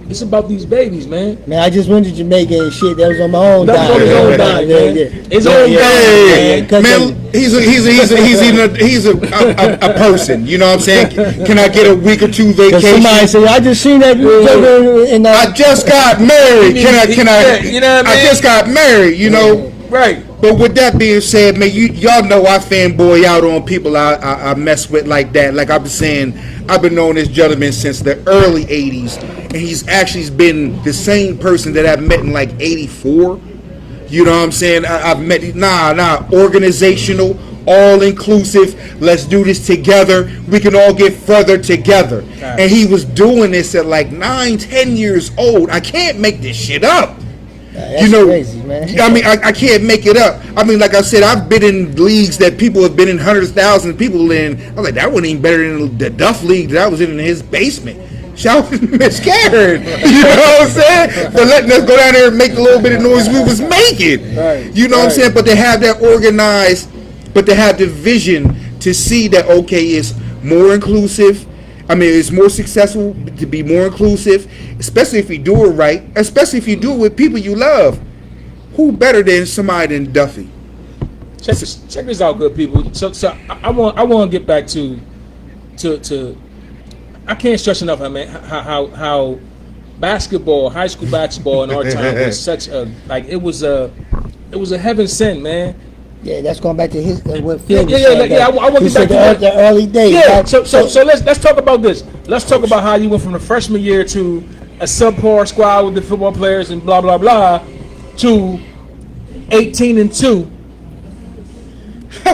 It's about these babies, man. Man, I just went to Jamaica and shit. That was on my own dime. That's on his own dime, man. His own dime, man. He's a person. You know what I'm saying? Can I get a week or two vacation? Somebody said, I just seen that. I just got married. Can I? You know what I mean? I just got married. Right. But with that being said, man, y'all know I fanboy out on people I mess with like that. Like I've been saying, I've been knowing this gentleman since the early 80s, and he's actually been the same person that I've met in like 84. You know what I'm saying? I've met, organizational, all-inclusive, let's do this together. We can all get further together. Right. And he was doing this at like 9-10 years old. I can't make this shit up. That's crazy, man. I mean, I can't make it up. I mean, like I said, I've been in leagues that people have been in hundreds of thousands of people in. I was like, that wasn't even better than the Duff League that I was in his basement. Shout out to Miss Karen. You know what I'm saying? For letting us go down there and make the little bit of noise we was making. Right. You know what I'm saying? But they have that organized, but they have the vision to see that, okay, it's more inclusive. I mean, it's more successful to be more inclusive, especially if you do it right, especially if you do it with people you love. Who better than somebody than Duffy? Check this out, good people. So I want to get back to I can't stress enough, man, how basketball, high school basketball in our time was such a it was a heaven sent, man. Yeah, that's going back to his what Phil was saying. I want to get back to the early days. Yeah, so let's talk about this. Let's talk about how you went from the freshman year to a subpar squad with the football players and blah blah blah to 18-2.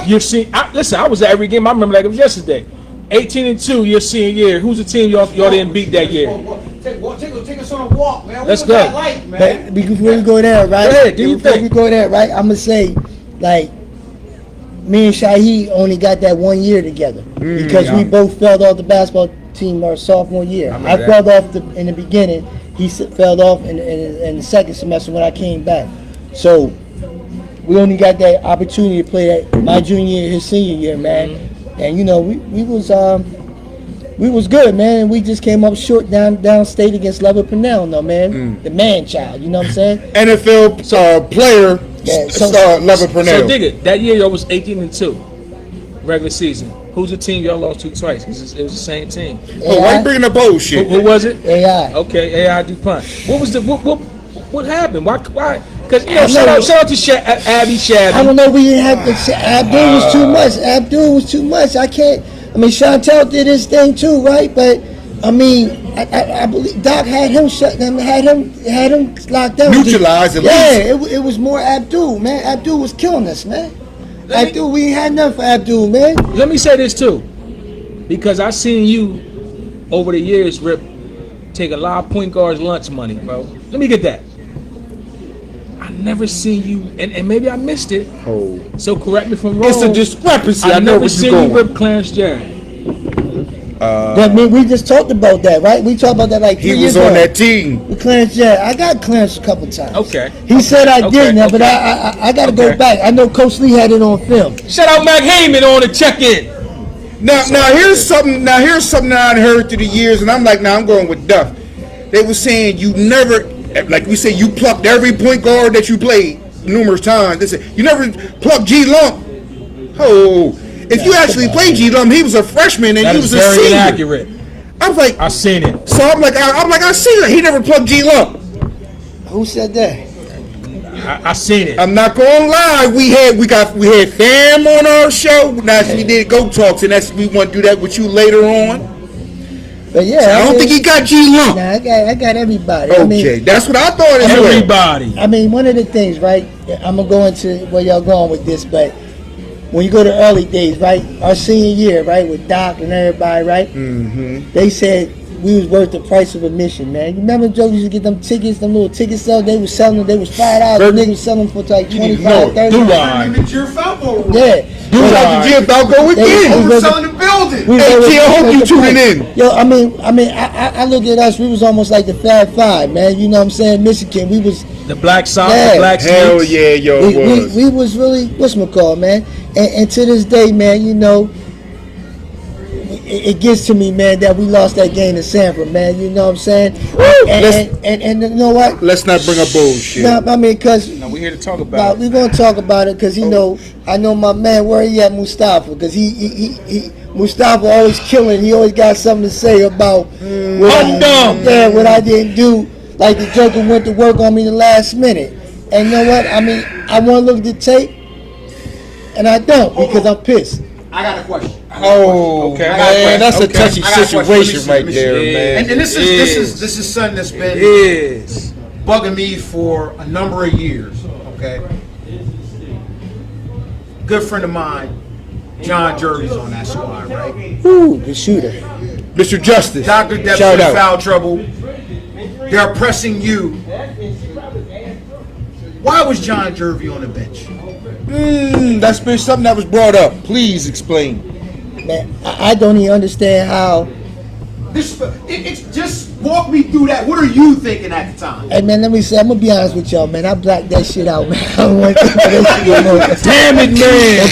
You're seeing. Listen, I was at every game. I remember like it was yesterday. 18-2, your senior year. Who's the team y'all didn't beat that year? One Let's What's go. that like, man? But before we go there, right? Go ahead, do your before thing. we go there, right? I'm gonna say, like, me and Shaheed only got that 1 year together because we both fell off the basketball team our sophomore year. I remember fell off in the beginning. He fell off in the second semester when I came back. So we only got that opportunity to play that my junior year, his senior year, man. And you know, we was good, man. And we just came up short downstate against Level Purnell, no man, the man child. You know what I'm saying? NFL player, Yeah, Lever Purnell. So dig it. That year y'all was 18-2, regular season. Who's the team y'all lost to twice? It was the same team. Oh, why you bringing up bullshit? Who was it? AI. Okay, AI DuPont. What was the what happened? Why? Because I shout know. out to Abby Shabby. I don't know. We didn't have to. Abdul was too much. Abdul was too much. I can't. I mean, Chantel did his thing too, right? But I mean, I believe Doc had him shut down, had him locked down. Neutralized at Yeah, it was more Abdul, man. Abdul was killing us, man. Abdul, we ain't had nothing for Abdul, man. Let me say this too, because I seen you over the years, Rip, take a lot of point guards' lunch money, bro. Let me get that. I never seen you, and maybe I missed it. Oh, So correct me if I'm wrong. it's a discrepancy. I know never where seen you're you going. rip Clarence Jarrett. But we just talked about that, right? We talked about that like 3 He years was on ago. that team. With Clarence, yeah, I got Clarence a couple times. Okay. He said I Okay, did now, but okay. I got to go Okay. back. I know Coach Lee had it on film. Shout out Mac Heyman on the check-in. Now here's something that I heard through the years, and I'm like, I'm going with Duff. They were saying you never, like we said, you plucked every point guard that you played numerous times. They said you never plucked G Lump. Oh, if you actually played G Lump, he was a freshman and That he is was a very senior. inaccurate. I was like, I seen it. so I'm like, I see that he never plucked G Lump. Who said that? I seen it. I'm not gonna lie, we had Fam on our show. Now we did Go Talks, and we want to do that with you later on. But yeah, I don't think he got G Lump. Nah, I got everybody. Okay, I mean, that's what I thought as well. Everybody. I mean, one of the things, right? I'm gonna go into where y'all going with this, but when you go to early days, right? Our senior year, right, with Doc and everybody, right? Mm-hmm. They said we was worth the price of admission, man. You remember Joe used to get them tickets, them little ticket sales. They was selling them. They was $5. Niggas was selling them for like 25, 30. Do I? The Jim Falco. Yeah. Shout out to Jim Falco again. Who was selling the building? Hey, T, I hope you tuning in. Yo, I mean, I look at us. We was almost like the Fab Five, man. You know what I'm saying? Michigan. We was. The Black Sox, Yeah. the Black Hell Snakes. yeah, yo, We was really whatchamacallit, man. And to this day, man, you know, it gets to me, man, that we lost that game to Sanford, man. You know what I'm saying? And you know what? Let's not bring up bullshit. No, I mean, because Now we're here to talk about it. we're gonna talk about it because you know, I know my man where he at, Mustafa, because he Mustafa always killing. He always got something to say about I'm dumb. Yeah, what I didn't do. Like the Joker went to work on me the last minute. And you know what? I mean, I want to look at the tape, and I don't because I'm pissed. I got a question. Oh, Okay. man, that's a Okay. touchy I got a question. situation Let me right see. there, Yeah. man. And this is something that's been Yes. bugging me for a number of years. Okay. Good friend of mine, John Jerry's on that squad, right? Ooh, the shooter. Mr. Justice, Dr. Depth shout in out. foul trouble. They're pressing you. Why was John Jervy on the bench? That's been something that was brought up. Please explain. Man, I don't even understand how. It's just walk me through that. What are you thinking at the time? Hey man, let me say, I'm gonna be honest with y'all, man. I blacked that shit out, man. I don't want to that shit no more. Damn it, man.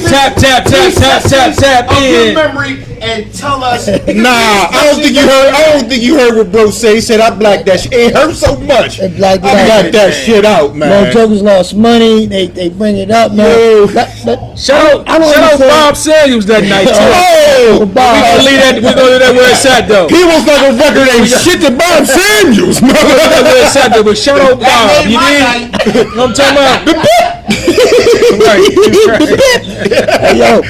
Tap Of your in. memory and tell us. Nah, I don't think you heard what bro say. He said I blacked that shit. It hurt so much. They blacked it I out. blacked that shit out, No man. jokers lost money. They bring it up, man. Yo. But Shout I don't out understand. Bob Samuels that night too. Oh, We're gonna leave that where it's at though. he was like a record ain't shit to Bob Samuels, man. That's where it's at though. But shout out Bob. made You my did. night. You know what I'm talking about? Right. Hey, yo,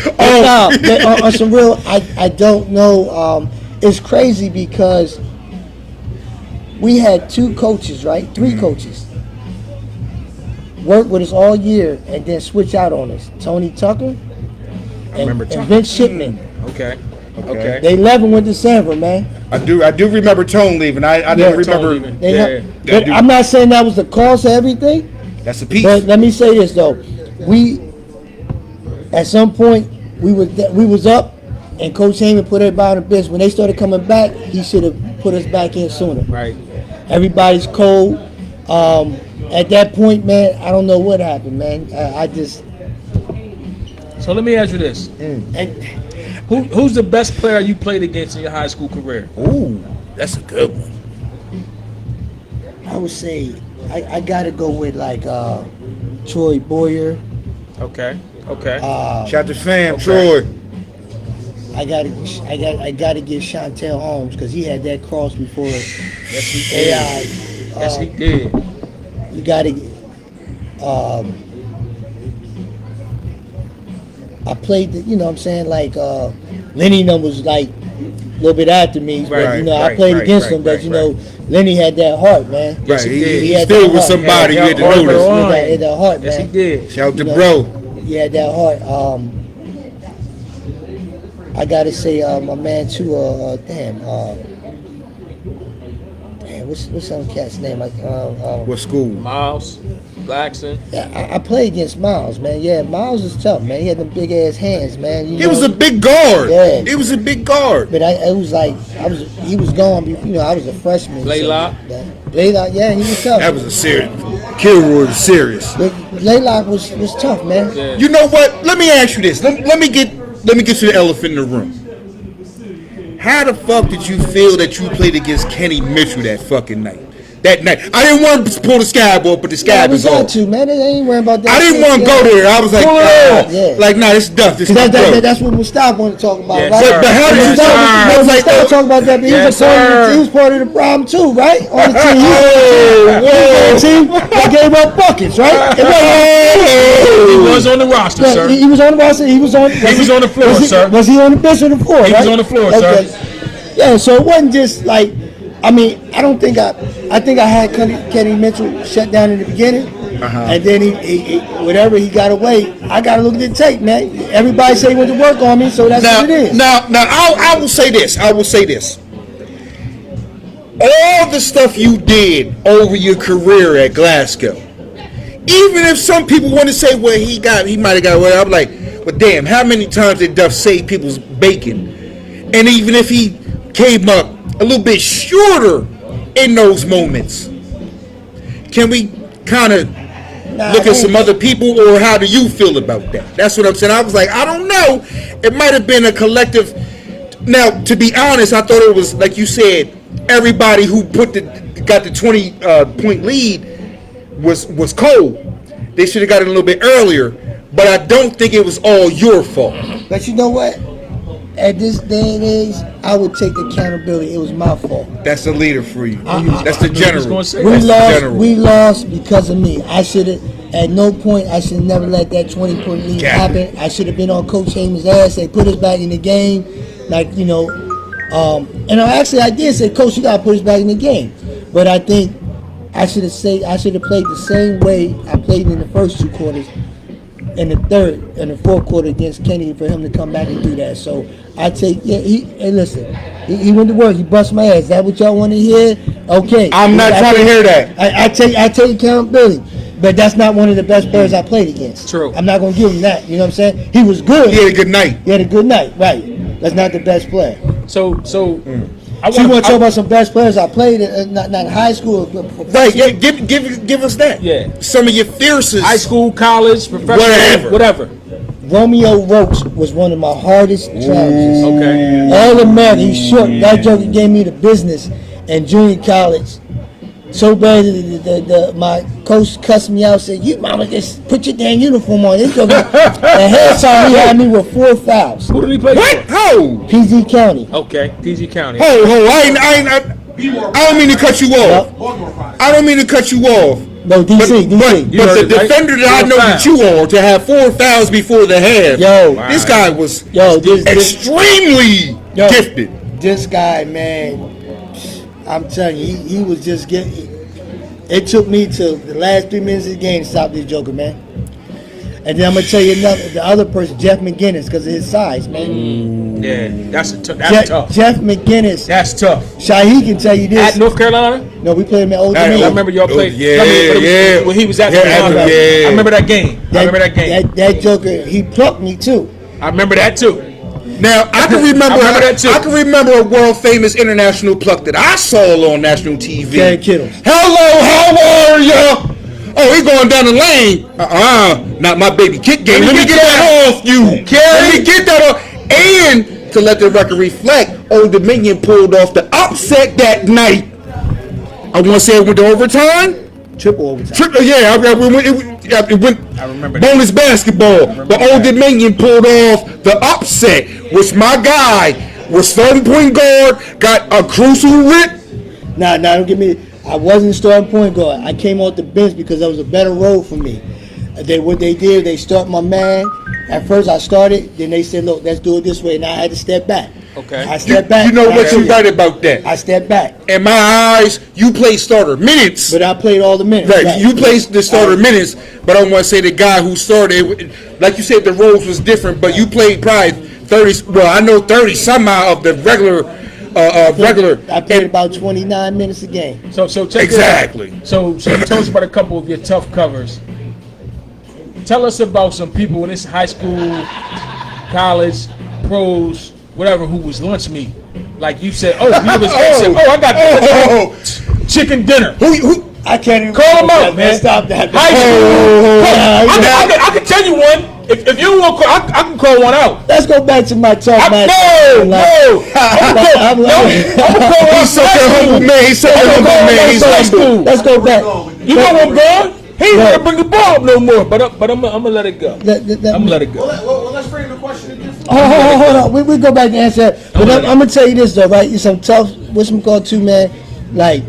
nah, man, on some real, I don't know. It's crazy because we had two coaches, right? Three coaches. Work with us all year and then switch out on us. Tony Tucker remember and Tucker. Vince Shipman. Okay. Okay. They left and went to Sanford, man. I do remember Tone leaving. I didn't remember. But I'm not saying that was the cause of everything. That's a piece. But let me say this though, we at some point we was up, and Coach Heyman put everybody on the bench. When they started coming back, he should have put us back in sooner. Right. Everybody's cold. At that point, man, I don't know what happened, man. I just. So let me ask you this: And, Who's the best player you played against in your high school career? Ooh, that's a good one. I would say I gotta go with like Troy Boyer. Okay. Okay. Shout out to fam, Okay. Troy. I gotta give Chantel Holmes because he had that cross before Yes, he did. AI. Yes, he did. You gotta. I played, you know what I'm saying, like Lenny was like a little bit after me, but Right, you know I right, played right, against right, him. But right, you know, Lenny had that heart, man. Yes, he did. He had still that was heart. somebody you had to Yeah, notice. He had that heart, Yes, he man. did. Shout out to You know, bro. He had that heart. I gotta say, my man too. What's some cat's name? What school? Miles, Blackson. Yeah, I played against Miles, man. Yeah, Miles was tough, man. He had them big ass hands, man. You He know? was a big guard. Yeah. He was a big guard. But it was like he was gone. You know, I was a freshman. Blaylock? Blaylock, yeah, he was tough. That was a serious. Kilroy was serious. But Blaylock was tough, man. Yeah. You know what? Let me ask you this. Let me get to the elephant in the room. How the fuck did you feel that you played against Kenny Mitchell that fucking night? That night, I didn't want to pull the scab off, but the Yeah, I scab was is on off. to, man. They ain't worrying about that. I didn't shit, want to yeah. go there. I was like, Yeah. like, nah, this is dust. This is my bro. That's what Mustafa wanted to talk about, Yes, right? sir. But how did you Yes, start? sir. I was like, Mustafa talking about that, but Yes, he was part of the problem too, right? On the team, he was on the team that gave up buckets, right? He was on the roster, Yeah, sir. he was on the roster. He was on the floor, sir. Was he on the bench or the floor? He was right? on the floor, sir. Yeah, so it wasn't just like, I mean, I think I had Kenny Mitchell shut down in the beginning, and then he whatever he got away. I got to look at the tape, man. Everybody say he went to work on me, so that's what it is. Now, I will say this. All the stuff you did over your career at Glasgow, even if some people want to say, well, he might have got away, I'm like, well, damn, how many times did Duff save people's bacon? And even if he came up a little bit shorter in those moments, can we kind of look at some other people, or how do you feel about that? That's what I'm saying. I was like, I don't know. It might have been a collective. Now, to be honest, I thought it was, like you said, everybody who got the 20-point lead was cold. They should have got it a little bit earlier, but I don't think it was all your fault. But you know what? At this day and age, I would take accountability. It was my fault. That's the leader for you. That's the general. We lost because of me. I should have, at no point, I should have never let that 20-point lead happen. I should have been on Coach Heyman's ass. They put us back in the game. Like, you know, and I did say, Coach, you got to put us back in the game. But I think I should have played the same way I played in the first two quarters, in the third and the fourth quarter against Kenny, for him to come back and do that. So I take, he went to work. He bust my ass. Is that what y'all want to hear? Okay. I'm not trying to hear that. I take accountability. But that's not one of the best players I played against. True. I'm not going to give him that. You know what I'm saying? He was good. He had a good night. He had a good night. Right. That's not the best player. So I want to talk about some best players I played, not in high school. Right, give us that. Yeah. Some of your fiercest. high school, college, professional, whatever. Romeo Roach was one of my hardest challenges. Okay. All American, he's short. That joker gave me the business in junior college. So bad that my coach cussed me out, said, "You mama, just put your damn uniform on." This joker, at halftime, he had me with 4 fouls. Who did he play What? for? How? PG County. Okay, PG County. I don't mean to cut you off. I don't mean to cut you off. No, DC. But You heard the it, right? defender that I know that you are, to have 4 fouls before the half, this guy was extremely gifted. This guy, man, I'm telling you, he was just getting. It took me to the last 3 minutes of the game to stop this joker, man. And then I'm gonna tell you the other person, Jeff McGinnis, because of his size, man. Yeah, that's tough. Jeff McGinnis. That's tough. Shahi can tell you this. At North Carolina? No, we played him at Old I Dominion. remember y'all played. Yeah. When he was at Yeah, Carolina. yeah. I remember that game. That joker, he plucked me too. I remember that too. Now I can remember. I remember that too. I can remember a world famous international pluck that I saw on national TV. Gary Kittles. Hello, how are ya? Oh, he going down the lane. Not my baby kick game. Let me get that off you. Let me get that off. And to let the record reflect, Old Dominion pulled off the upset that night. I want to say it went to overtime. Triple overtime. It went I remember bonus basketball. But Old Dominion pulled off the upset, which my guy was starting point guard, got a crucial rip. Nah, don't get me. I wasn't starting point guard. I came off the bench because that was a better role for me. What they did, they start my man. At first I started, then they said, look, let's do it this way. And I had to step back. Okay. I stepped back. You know what? You're right about that. I stepped back. In my eyes, you played starter minutes. But I played all the minutes. Right, you played the starter minutes, but I don't want to say the guy who started, like you said, the roles was different, but you played probably 30, well, I know 30 somehow of the regular. I played about 29 minutes a game. So check exactly. This out. So tell us about a couple of your tough covers. Tell us about some people in this high school, college, pros, whatever, who was lunch meat. Like you said, I got chicken dinner. Who? I can't even Call them out, man. Stop that. High school. I can tell you one. If you don't want to call, I can call one out. Let's go back to my tough match. I'm gonna call He's such a humble man. He's such a humble man. He's humble. Let's go back. You know what, bro? He ain't gonna bring the ball up no more. But I'm gonna let it go. I'm gonna let it go. Well, let's frame the question again. Hold on. We go back and answer that. But I'm gonna tell you this though, right? Some tough, what's him called too, man? Like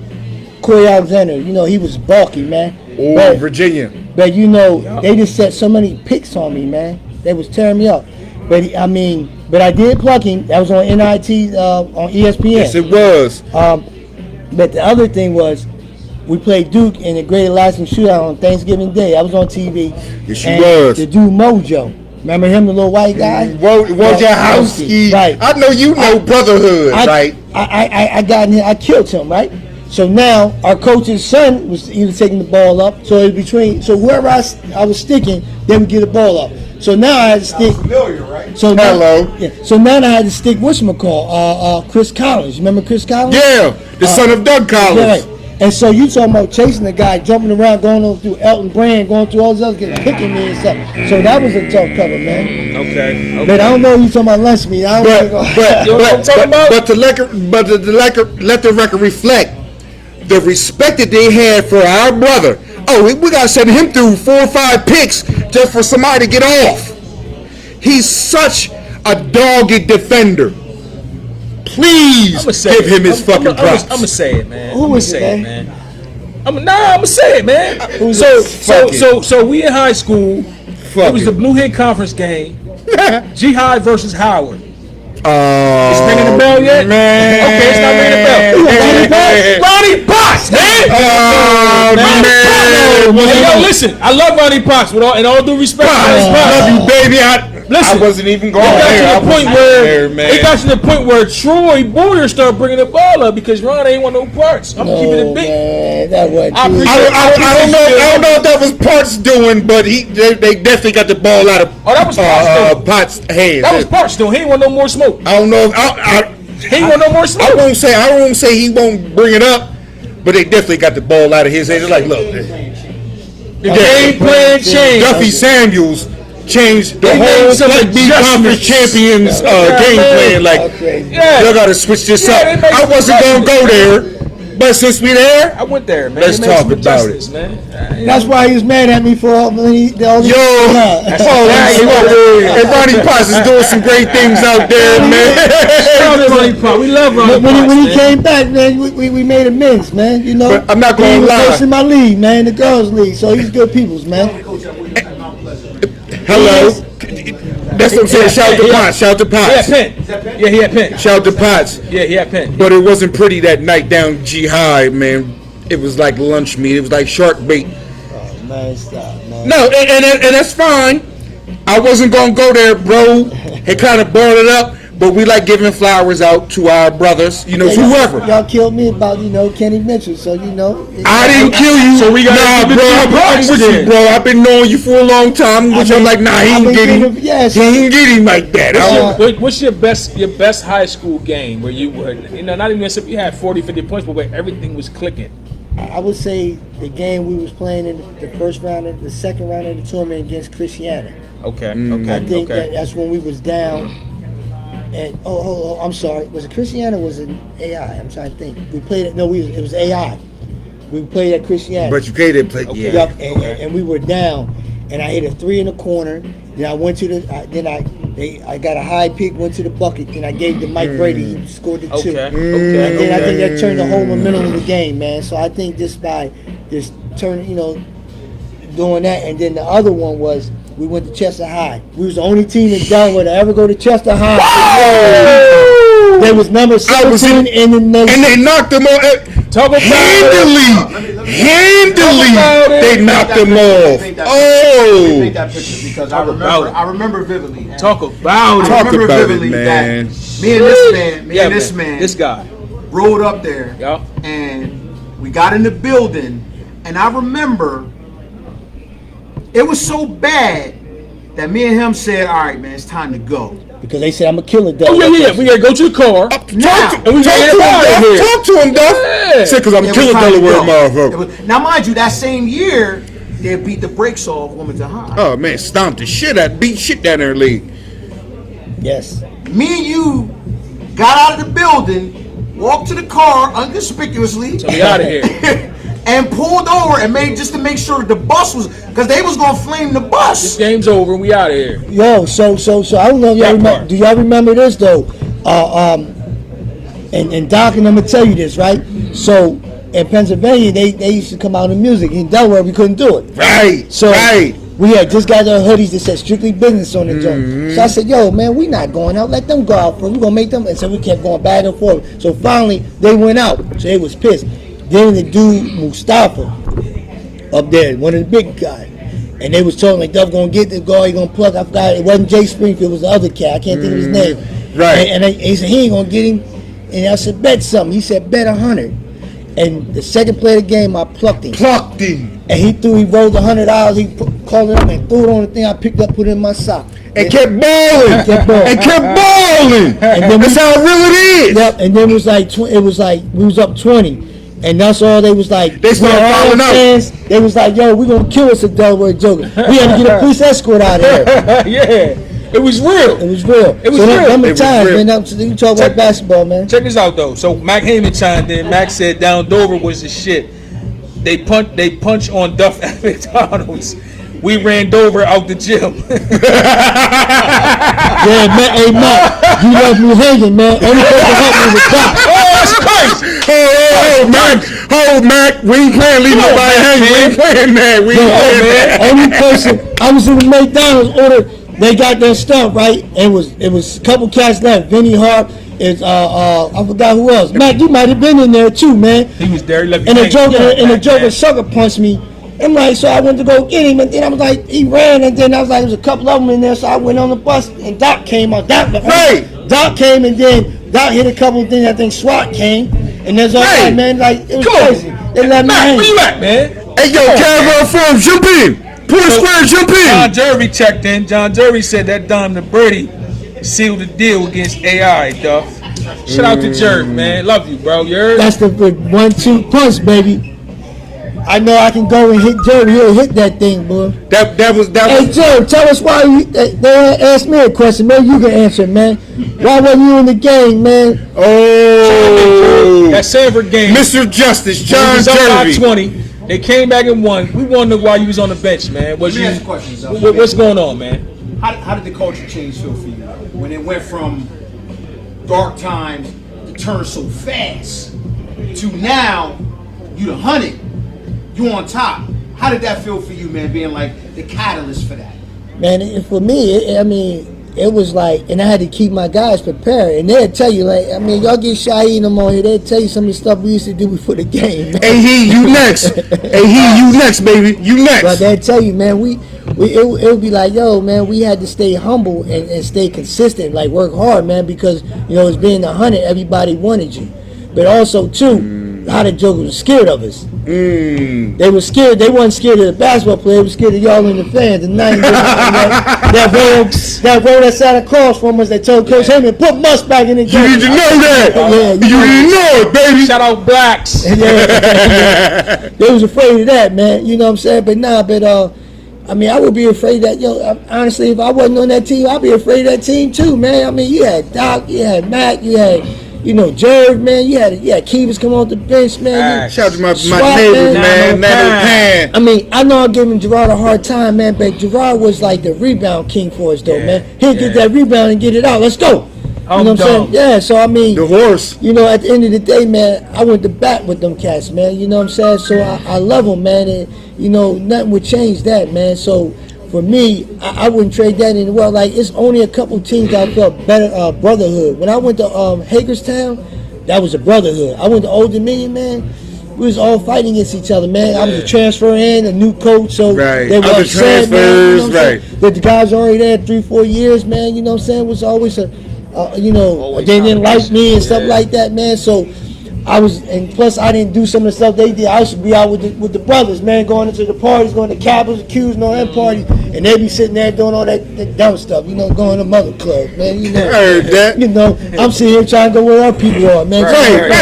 Corey Alexander. You know, he was bulky, man. Oh, Virginia. But you know, they just set so many picks on me, man. They was tearing me up. But but I did pluck him. That was on NIT on ESPN. Yes, it was. But the other thing was, we played Duke in the Great Alaska Shootout on Thanksgiving Day. I was on TV. Yes, you was. The dude Mojo. Remember him, the little white guy? Wojciechowski. Right. I know you know brotherhood, right? I got in here. I killed him, right? So now our coach's son was either taking the ball up. So it was between. So whoever I was sticking, they would get the ball up. So now I had to stick. Familiar, right? So now, Hello. Yeah. So now I had to stick. Whatchamacall? Chris Collins. You remember Chris Collins? Yeah, the son of Doug Collins. Yeah, right. And so you talking about chasing the guy, jumping around, going on through Elton Brand, going through all these other kids, picking me and stuff. So that was a tough cover, man. Okay. But I don't know if you talking about lunch meat. I don't know. But to let the record reflect the respect that they had for our brother. Oh, we gotta send him through 4 or 5 picks just for somebody to get off. He's such a dogged defender. Please give him his fucking props. I'm gonna say it, man. Who is it, man? I'm gonna say it, man. So we in high school. It was the Blue Hit Conference game. Jihad versus Howard. It's ringing the bell yet? Man. Okay, it's not ringing the bell. Ronnie Potts, man. Hey, yo, listen, I love Ronnie Potts. In all due respect, Ronnie Potts. Love you, baby. I wasn't even going there. It got to the point where Troy Boyer started bringing the ball up because Ron ain't want no parts. I'm keeping it big. Man, that wasn't I don't know if that was Parts doing, but they definitely got the ball out of that was Potts' hands. That was Parts though. He ain't want no more smoke. I don't know. He ain't want no more smoke. I won't say he won't bring it up, but they definitely got the ball out of his hands. They're like, look, the game plan changed. Duffy Samuels changed the whole Black B Conference Champions game plan. Like, y'all got to switch this up. I wasn't gonna go there. But since we there, I went there, man. Let's talk about it, man. That's why he was mad at me for all these. And Ronnie Potts is doing some great things out there, man. We love Ronnie Potts. When he came back, man, we made amends, man. You know, but I'm not gonna lie. He was in my league, man, the girls' league. So he's good peoples, man. Hello. That's what I'm saying. Shout out to Potts. Shout out to Potts. He had pen. Yeah, he had pen. Shout out to Potts. Yeah, he had pen. But it wasn't pretty that night down G High, man. It was like lunch meat. It was like shark bait. Oh, man, stop, man. No, and that's fine. I wasn't gonna go there, bro. He kind of brought it up, but we like giving flowers out to our brothers, to whoever. Y'all killed me about, Kenny Mitchell, so I didn't kill you. So we got bro. I'm with you, bro. I've been knowing you for a long time. Which I'm like, nah, he ain't get him. Yes. He ain't get him like that. What's your best high school game where you were, not even necessarily you had 40, 50 points, but where everything was clicking? I would say the game we was playing in the first round and the second round of the tournament against Christiana. Okay. I think that's when we was down. And I'm sorry. Was it Christiana or was it AI? I'm trying to think. We played it. No, it was AI. We played at Christiana. But you played it, yeah. Yep, and we were down, and I hit a 3 in the corner. Then I went to I got a high pick, went to the bucket, and I gave to Mike Brady. He scored the 2. Okay. And then I think that turned the whole momentum of the game, man. So I think just by just turning, doing that, and then the other one was we went to Chester High. We was the only team in Delaware to ever go to Chester High. Whoa! They was number 17 in the nation. And they knocked them off handily. They knocked them off. Let me make that picture because I remember vividly. Man. Talk about it. I remember vividly man. that me and this man, this guy, rode up there, yeah, and we got in the building, and I remember it was so bad that me and him said, "All right, man, it's time to go." Because they said I'm a killer. Oh yeah, we gotta go to the car. Talk to him, Duff. Yeah. Said because I'm killing Delaware, motherfucker. Now, mind you, that same year they beat the brakes off Wilmington High. Oh man, stomped the shit out, beat shit down their league. Yes. Me and you got out of the building, walked to the car inconspicuously. So we out of here. And pulled over and just to make sure the bus was, because they was gonna flame the bus. This game's over and we out of here. Yo, so I don't know if y'all remember. Do y'all remember this though? And Doc and I'm gonna tell you this, right? So in Pennsylvania, they used to come out in music. In Delaware, we couldn't do it. Right. So we had just got their hoodies that said strictly business on the joint. So I said, yo, man, we not going out. Let them go out first. We gonna make them. And so we kept going back and forth. So finally, they went out. So they was pissed. Then the dude Mustafa up there, one of the big guys, and they was talking like Duff gonna get the guy, he gonna plug. I forgot it wasn't Jay Springfield, it was the other cat. I can't think of his name. Right. And he said he ain't gonna get him. And I said bet something. He said bet 100. And the second play of the game, I plucked him. And he rolled $100. He called it up and threw it on the thing. I picked up, put it in my sock. And kept balling. And then that's how real it is. Yep. And then it was like we was up 20. And that's all they was like. They started falling out. They was like, yo, we gonna kill us at Delaware Joker. We had to get a police escort out of here. Yeah. It was real. It was real. Number times, man. You talk about basketball, man. Check this out though. So Mac Heyman chimed in. Mac said down Dover was the shit. They punch on Duff at McDonald's. We ran Dover out the gym. Yeah, man. Hey, Mac, you left me hanging, man. Only person help me was Doc. Oh, that's crazy. Oh, Mac, we ain't playing leave nobody hanging. We ain't playing that. We ain't playing that. Only person. I was in the McDonald's order. They got their stuff right. And it was a couple cats left. Vinny Hart is I forgot who else. Mac, you might have been in there too, man. He was there. And the Joker sucker punched me. I'm like, so I went to go get him, and then I was like, he ran, and then I was like, there was a couple of them in there, so I went on the bus, and Doc came out. Doc came, and then Doc hit a couple of things. I think SWAT came, and there's all right, man, like it was crazy. They let me hang. Where you at, man? Hey, yo, Caravan Farm, jump in. Pull the square, jump in. John Jervy checked in. John Jervy said that Dom the Birdie sealed the deal against AI, Duff. Shout out to Jerv, man. Love you, bro. You heard? That's the 1-2 punch, baby. I know I can go and hit Jerry. He'll hit that thing, boy. That was. Hey, Jerry, tell us why they asked me a question. Maybe you can answer, man. Why wasn't you in the game, man? Oh, that Sanford game. Mr. Justice, John Jervy. 20. They came back and won. We wondered why you was on the bench, man. Let me ask you questions, what's going on, man? How did the culture change feel for you when it went from dark times to turn so fast to now you the 100? You on top. How did that feel for you, man, being like the catalyst for that? Man, for me, it was like, and I had to keep my guys prepared. And they'd tell you, like, y'all get Shaheed them on here, they'd tell you some of the stuff we used to do before the game. Man. Hey, you next. Hey, you next, baby. You next. But they'd tell you, man, we it would be like, yo, man, we had to stay humble and stay consistent, like work hard, man, because as being 100, everybody wanted you, but also too, a lot of jokers were scared of us. They were scared. They weren't scared of the basketball player. They were scared of y'all in the fans. And now that road that sat across from us, they told Coach Heyman, put Must back in the game. You need to know that. Yeah, you need to know it, baby. Shout out Blacks. Yeah. They was afraid of that, man. You know what I'm saying? But I mean, I would be afraid that, honestly, if I wasn't on that team, I'd be afraid of that team too, man. I mean, you had Doc, you had Matt, you had, Jerv, man. You had Keevers come off the bench, man. Shout out to my Swat, neighbors, man. Pan. I mean, I know I'm giving Gerard a hard time, man, but Gerard was like the rebound king for us, though, man. He'll get that rebound and get it out. Let's go. You know what I'm saying? Yeah, so I mean, the horse. At the end of the day, man, I went to bat with them cats, man. You know what I'm saying? So I love them, man, and nothing would change that, man. So for me, I wouldn't trade that in the world. Like, it's only a couple teams that I felt better brotherhood. When I went to Hagerstown, that was a brotherhood. I went to Old Dominion, man. We was all fighting against each other, man. I was a transfer in, a new coach, so they were upset, man. That the guys already there 3-4 years, man. You know what I'm saying? It was always they didn't like me and stuff like that, man. So I was, and plus I didn't do some of the stuff they did. I used to be out with the brothers, man, going into the parties, going to Capitals, Q's, and all that party, and they be sitting there doing all that dumb stuff, going to mother club, man. I heard that. I'm sitting here trying to go where our people are, man. Right.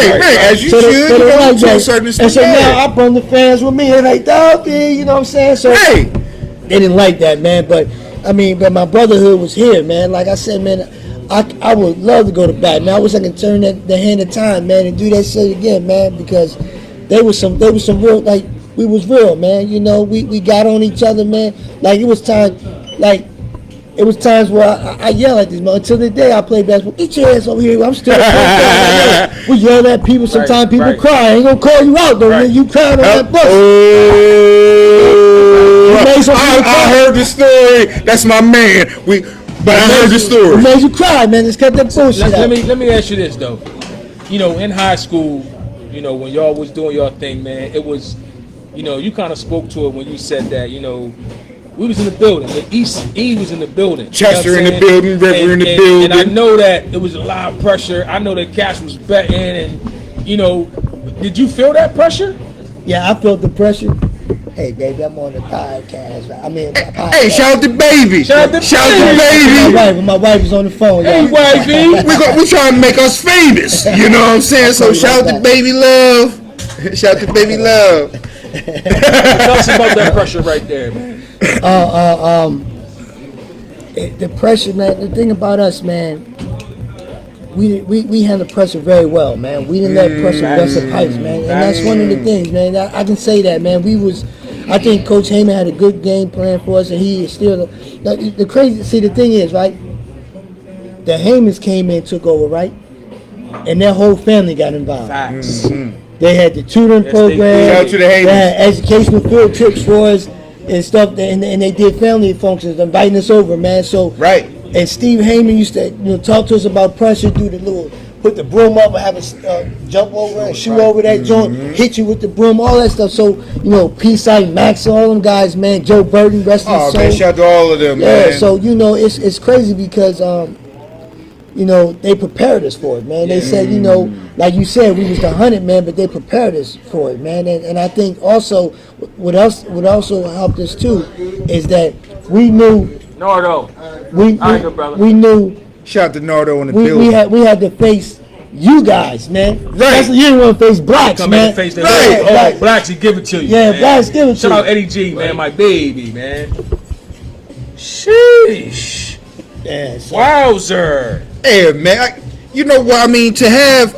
As you should. Like to a certain extent. And so now I bring the fans with me. They're like, dog, you know what I'm saying? So they didn't like that, man. But my brotherhood was here, man. Like I said, man. I would love to go to bat, man. I wish I could turn the hand of time, man, and do that shit again, man, because there was some real, like, we was real, man. We got on each other, man. Like, it was times where I yell at this man. Until the day I play basketball, get your ass over here. I'm still we yell at people. Sometimes people cry. I ain't gonna call you out though, man. You cried on that bus. I heard the story. That's my man. But I heard the story. It made you cry, man. Let's cut that bullshit out. Let me ask you this though. In high school, when y'all was doing your thing, man, it was, you kind of spoke to it when you said that, we was in the building. The E was in the building. Chester in the building, River in the building. And I know that it was a lot of pressure. I know that Cash was betting, and did you feel that pressure? Yeah, I felt the pressure. Hey, baby, I'm on the podcast. Hey, shout out to baby. Shout out to baby. My wife is on the phone. Hey, wifey. We trying to make us famous. You know what I'm saying? So shout out to baby love. Shout out to baby love. Tell us about that pressure right there, man. The pressure, man. The thing about us, man. We handle pressure very well, man. We didn't let pressure bust up heights, man. And that's one of the things, man. I can say that, man. I think Coach Heyman had a good game plan for us, and he is still the crazy. See, the thing is, right? The Heymans came in, took over, right, and their whole family got involved. Facts. They had the tutoring program. They had educational field trips for us and stuff, and they did family functions, inviting us over, man. So And Steve Heyman used to talk to us about pressure, put the broom up and have us jump over and shoot over that joint, hit you with the broom, all that stuff. So, P-Site, Max, all them guys, man, Joe Burton, rest in his soul. Man, shout out to all of them, man. Yeah, so, it's crazy because, they prepared us for it, man. They said, like you said, we was the 100, man, but they prepared us for it, man. And I think also, what also helped us, too, is that we knew... Nardo. We knew... Shout out to Nardo in the building. We had to face you guys, man. Right. You didn't want to face blacks, Come man. in face Right. Blacks, he give it to you. Yeah, man. blacks give it to Shout you. out Eddie G, man, my baby, man. Sheesh. Yeah, so. Wowzer. Yeah, man. You know what I mean? To have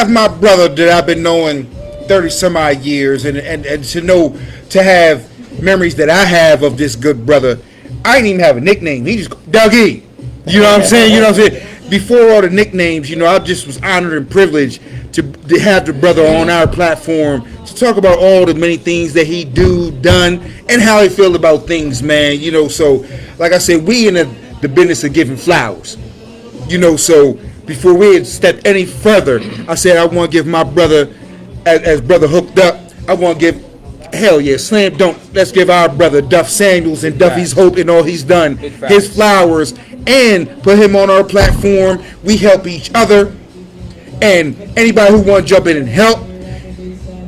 my brother that I've been knowing 30 some odd years, and to have memories that I have of this good brother. I didn't even have a nickname. He just Dougie. You know what I'm saying? Before all the nicknames, I just was honored and privileged to have the brother on our platform to talk about all the many things that he done, and how he feel about things, man. So like I said, we in the business of giving flowers. So before we had stepped any further, I said I want to give my brother, as brother hooked up, I want to give Hell yeah, slam dunk. Let's give our brother Duff Samuels and Duffy's facts. Hope and all he's done Big facts. his flowers and put him on our platform. We help each other. And anybody who want to jump in and help,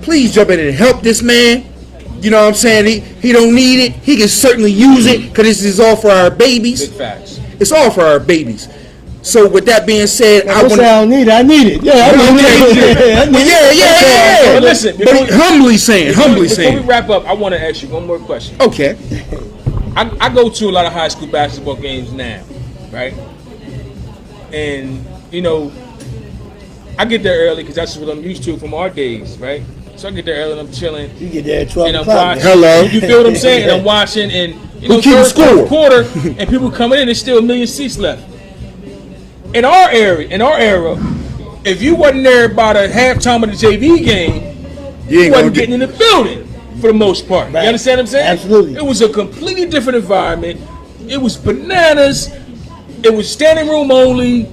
please jump in and help this man. You know what I'm saying? He don't need it. He can certainly use it because this is all for our babies. Big facts. It's all for our babies. So with that being said, I don't need it. I need it. Yeah, I need it. But listen, But humbly saying. before we wrap up, I want to ask you one more question. Okay. I go to a lot of high school basketball games now, right? And, you know, I get there early because that's what I'm used to from our days, right? So I get there early and I'm chilling. You get there at 12 And I'm o'clock. watching. Hello. You feel what I'm saying? And I'm watching, and you know, keeping third score? quarter, and people coming in, there's still a million seats left. In our era, if you wasn't there by the halftime of the JV game, you wasn't getting in the building for the most part. Right. You understand what I'm saying? Absolutely. It was a completely different environment. It was bananas. It was standing room only.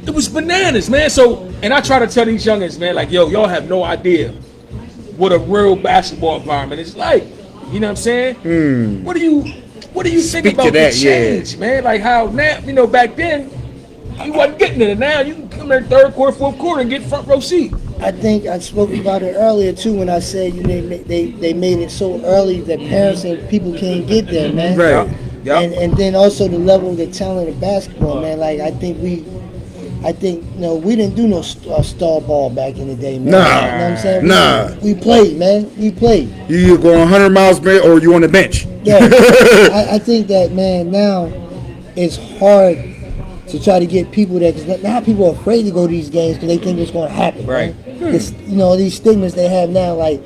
It was bananas, man. So, and I try to tell these youngins, man, like, yo, y'all have no idea what a real basketball environment is like. You know what I'm saying? What do you think about to that, the change, man? Like how now, you know, back then you wasn't getting it. Now you can come there third quarter, fourth quarter, and get front row seat. I think I spoke about it earlier too when I said they made it so early that parents and people can't get there, man. Right. Yep. And then also the level of the talent of basketball, man. Like I think you know, we didn't do no star ball back in the day, man. Nah. You know what I'm saying? Nah. We played, man. We played. You either go 100 miles per hour or you on the bench. Yeah. I think that, man, now it's hard to try to get people there because now people are afraid to go to these games because they think it's going to happen. Right. Man. This, you know, these stigmas they have now, like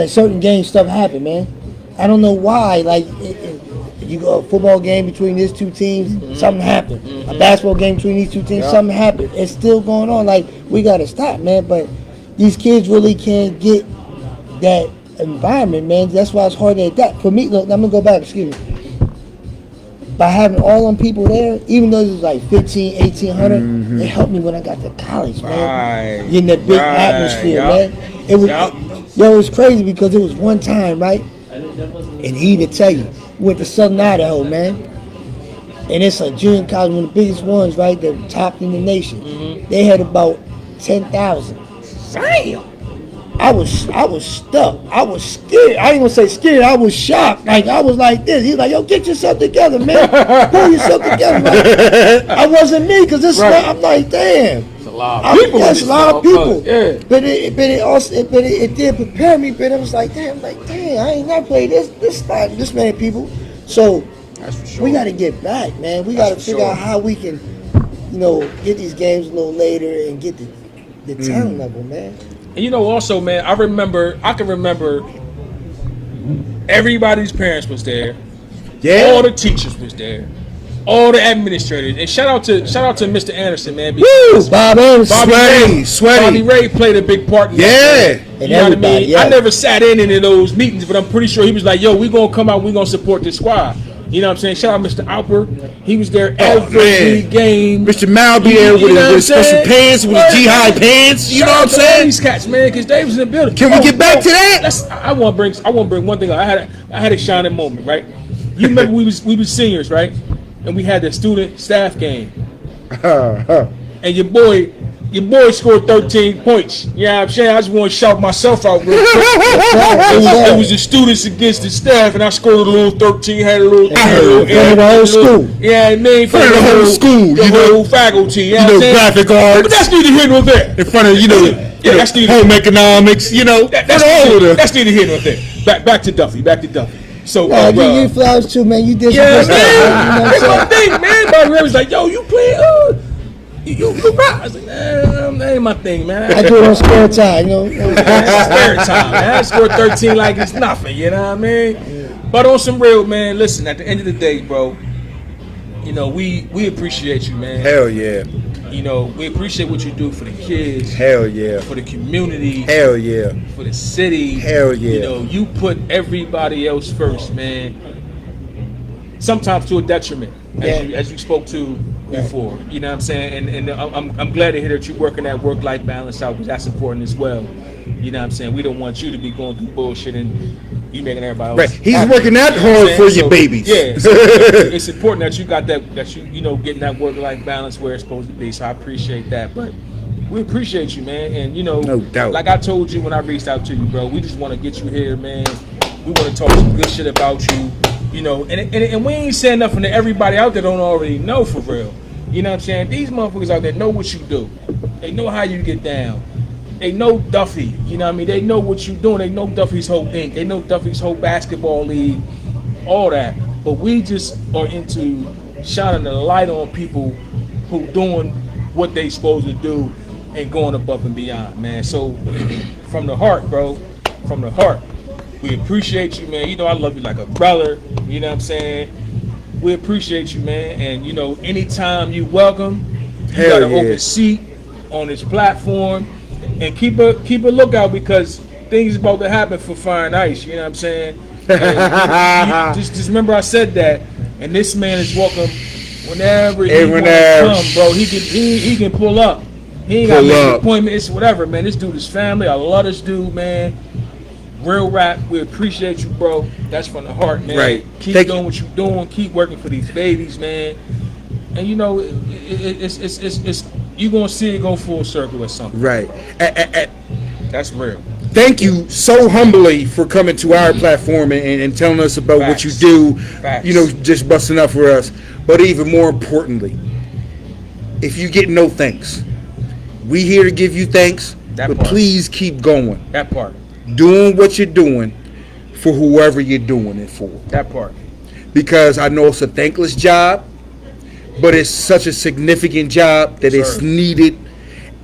certain games stuff happen, man. I don't know why. Like, you go a football game between these two teams, something happened. A basketball game between these two teams, something happened. It's still going on. Like, we got to stop, man. But these kids really can't get that environment, man. That's why it's hard to adapt. For me, look, I'm going to go back, excuse me. By having all them people there, even though it was like 1,500, 1,800, it helped me when I got to college, man. Right. Getting that big atmosphere, man. It was, yo, it was crazy because it was one time, right? And he to tell you, went to Southern Idaho, man. And it's a junior college, one of the biggest ones, right? The top in the nation. They had about 10,000. Damn. I was stuck. I was scared. I ain't gonna say scared. I was shocked. Like I was like this. He's like, "Yo, get yourself together, man. Pull yourself together." Like, I wasn't me because this. Right. I'm like, damn. It's a lot of people. That's a lot of people. Yeah. But it did prepare me. But it was like, damn. I ain't never played this many people. So That's for sure. we got to get back, man. We got to figure out how we can, you know, get these games a little later and get the talent level, man. And you know, also, man, I can remember everybody's parents was there. Yeah. All the teachers was there. All the administrators. And shout out to Mr. Anderson, man. Woo! Bob Anderson. Sweaty. Bobby Ray played a big part in that. Yeah. Man. And You know what I everybody, mean? yeah. I never sat in any of those meetings, but I'm pretty sure he was like, yo, we gonna come out, we gonna support this squad. You know what I'm saying? Shout out Mr. Alper. He was there every man. game. Mr. Mal be there with You know what I'm his special saying? pants, with his G-high pants. You know what I'm Shout out to all saying? these cats, man, because they was in the building. Can we get back to that? I want to bring one thing up. I had a shining moment, right? You remember we was seniors, right? And we had the student staff game. And your boy scored 13 points. You know what I'm saying? I just want to shout myself out real quick. It was the students against the staff, and I scored a little 13, had a little... the whole school. Yeah, I mean, For the whole school, the you know. whole faculty. You know, You know, what I'm saying? graphic But arts. that's neither here nor there. In front of, you know, that's neither home economics, you know. That's all of the... That's neither here nor there. Back to Duffy. So, You flowers too, man. You did some yeah, good stuff, man. man. You know That's what my I'm saying? thing, man. Bobby Ray was like, yo, you play, you rock. I was like, that ain't my thing, man. I do it on spare time, you know. That's spare time, man. I scored 13 like it's nothing, you know what I mean? But on some real, man, listen, at the end of the day, bro, you know, we appreciate you, man. Hell yeah. You know, we appreciate what you do for the kids, Hell yeah. for the community, Hell yeah. for the city. Hell yeah. You know, you put everybody else first, man. Sometimes to a detriment, as you spoke to before. You know what I'm saying? And I'm glad to hear that you're working that work-life balance out, because that's important as well. You know what I'm saying? We don't want you to be going through bullshit and you making everybody else. Right. He's happy. working that You know what I'm hard for saying? your babies. Yeah. So it's important that you got that you know, getting that work-life balance where it's supposed to be. So I appreciate that. But we appreciate you, man. And, you know, No doubt. like I told you when I reached out to you, bro, we just want to get you here, man. We want to talk some good shit about you, you know. And we ain't saying nothing to everybody out there don't already know, for real. You know what I'm saying? These motherfuckers out there know what you do. They know how you get down. They know Duffy. You know what I mean? They know what you doing. They know Duffy's whole thing. They know Duffy's whole basketball league, all that. But we just are into shining the light on people who doing what they supposed to do and going above and beyond, man. So from the heart, bro, from the heart, we appreciate you, man. You know I love you like a brother. You know what I'm saying? We appreciate you, man. And, you know, anytime you welcome, you Hell got an yeah. open seat on this platform. And keep a lookout, because things about to happen for Fire and Ice. You know what I'm saying? And just remember I said that. And this man is welcome whenever he want to come, bro. He can pull up. He ain't got to make an appointment. It's whatever, man. This dude is family. I love this dude, man. Real rap. We appreciate you, bro. That's from the heart, man. Right. Keep doing what you're doing. Keep working for these babies, man. And you know, it's you're gonna see it go full circle or something. Right. That's real. Thank you so humbly for coming to our platform and telling us about what you do. Facts. You know, just busting up for us. But even more importantly, if you get no thanks, we here to give you thanks. That but part. please keep going. That part. Doing what you're doing for whoever you're doing it for. That part. Because I know it's a thankless job, but it's such a significant job that it's needed.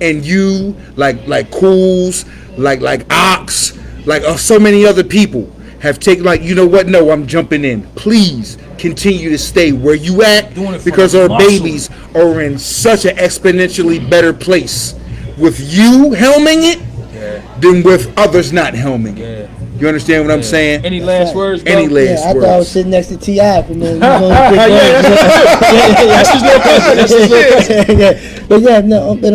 And you, like Cools, like Ox, like so many other people have taken, like, you know what? No, I'm jumping in. Please continue to stay where you at, because our babies are in such an exponentially better place with you helming it than with others not helming it. You understand what I'm saying? Any last words, bro? Any last I words? thought I was sitting next to T.I. for no. That's his little cousin. That's his little cousin. But yeah, no, but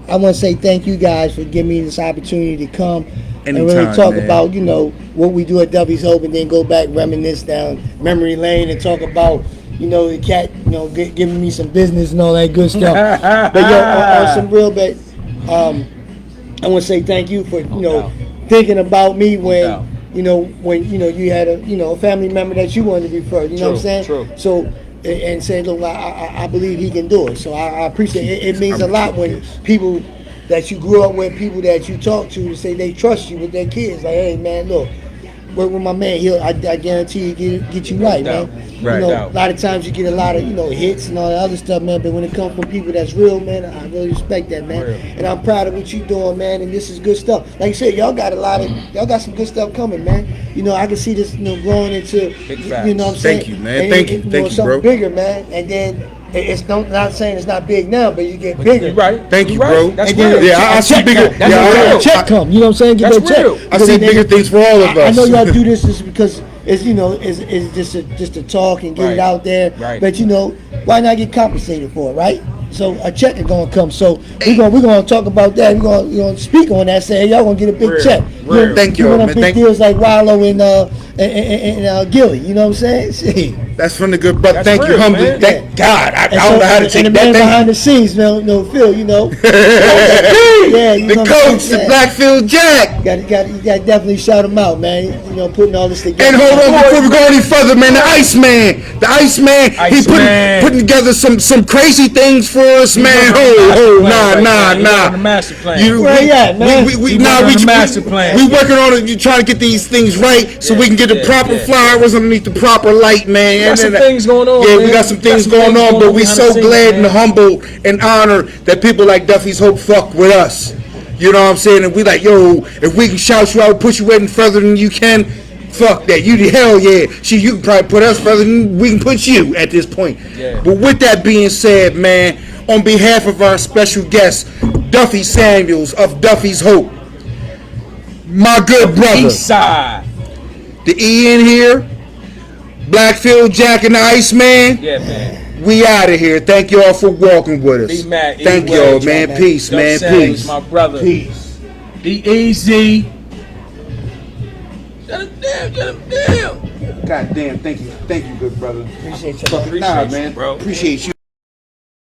I want to say thank you guys for giving me this opportunity to come and really Anytime, talk man. about, you know, what we do at Duffy's Hope, and then go back, reminisce down memory lane, and talk about, you know, the cat, you know, giving me some business and all that good stuff. But yeah, on some real, but I want to say thank you for, you know, thinking about me when, you know, you had a family member that you wanted to refer. You know what I'm saying? True. So, and say, look, I believe he can do it. So I appreciate it. It means a lot when people that you grew up with, people that you talk to say they trust you with their kids. Like, hey, man, look, work with my man. I guarantee he get you right, man. Right. You know, a lot of times you get a lot of, you know, hits and all that other stuff, man. But when it comes from people that's real, man, I really respect that, man. And I'm proud of what you doing, man. And this is good stuff. Like you said, y'all got some good stuff coming, man. You know, I can see this, you know, growing into, you know what I'm saying? Thank you, man. And Thank you, something bro. bigger, man. And then it's not saying it's not big now, but you get bigger. You're right. Thank you, You're right. bro. That's And then real. Yeah, I see bigger. That's Yeah, real. check come. You know what I'm saying? Get That's that check. real. I Because see then bigger things for all of us. I know y'all do this just because it's, you know, it's just to talk and get it out there. Right. But you know, why not get compensated for it, right? So a check is gonna come. So we're gonna talk about that. We're gonna speak on that. Say, hey, y'all gonna get a big Real. check. Real. Thank you, One man. of them big Thank deals like Wallow and Gilly. You know what I'm saying? See. That's from the good brother. That's Thank you real, humbly. man. Thank God. I And don't know how to and take the that man thing. behind the scenes, man, no Phil, you know. Yeah, you The know what I'm coach, the saying? Blackfield Jack. You got to definitely shout him out, man. You know, putting all this together. And hold on, before we go any further, man, the Iceman, he Iceman. putting together some crazy things for us, man. Nah. The master plan. Where you at, man? He working on the master plan. We working on it. You trying to get these things right so we can get the proper flowers underneath the proper light, man. We got some things going on, Yeah, we man. got some things going on, but we behind so the scenes, glad man. and humbled and honored that people like Duffy's Hope fuck with us. You know what I'm saying? And we like, yo, if we can shout you out, push you any further than you can, fuck that. You hell yeah. Shit, you can probably put us further than we can put you at this point. Yeah. But with that being said, man, on behalf of our special guest, Duffy Samuels of Duffy's Hope, my good brother, East side. the E in here, Blackfield Jack and the Iceman. Yeah, man. We out of here. Thank y'all for walking with us. Be mad. Thank Anyway, y'all, man. Peace, Dope man. Sounds, Peace. my brother. Peace. Be easy. Shut him down. Shut him down. God damn. Thank you, good brother. Appreciate you. Appreciate Nah, you, man. bro. Appreciate you.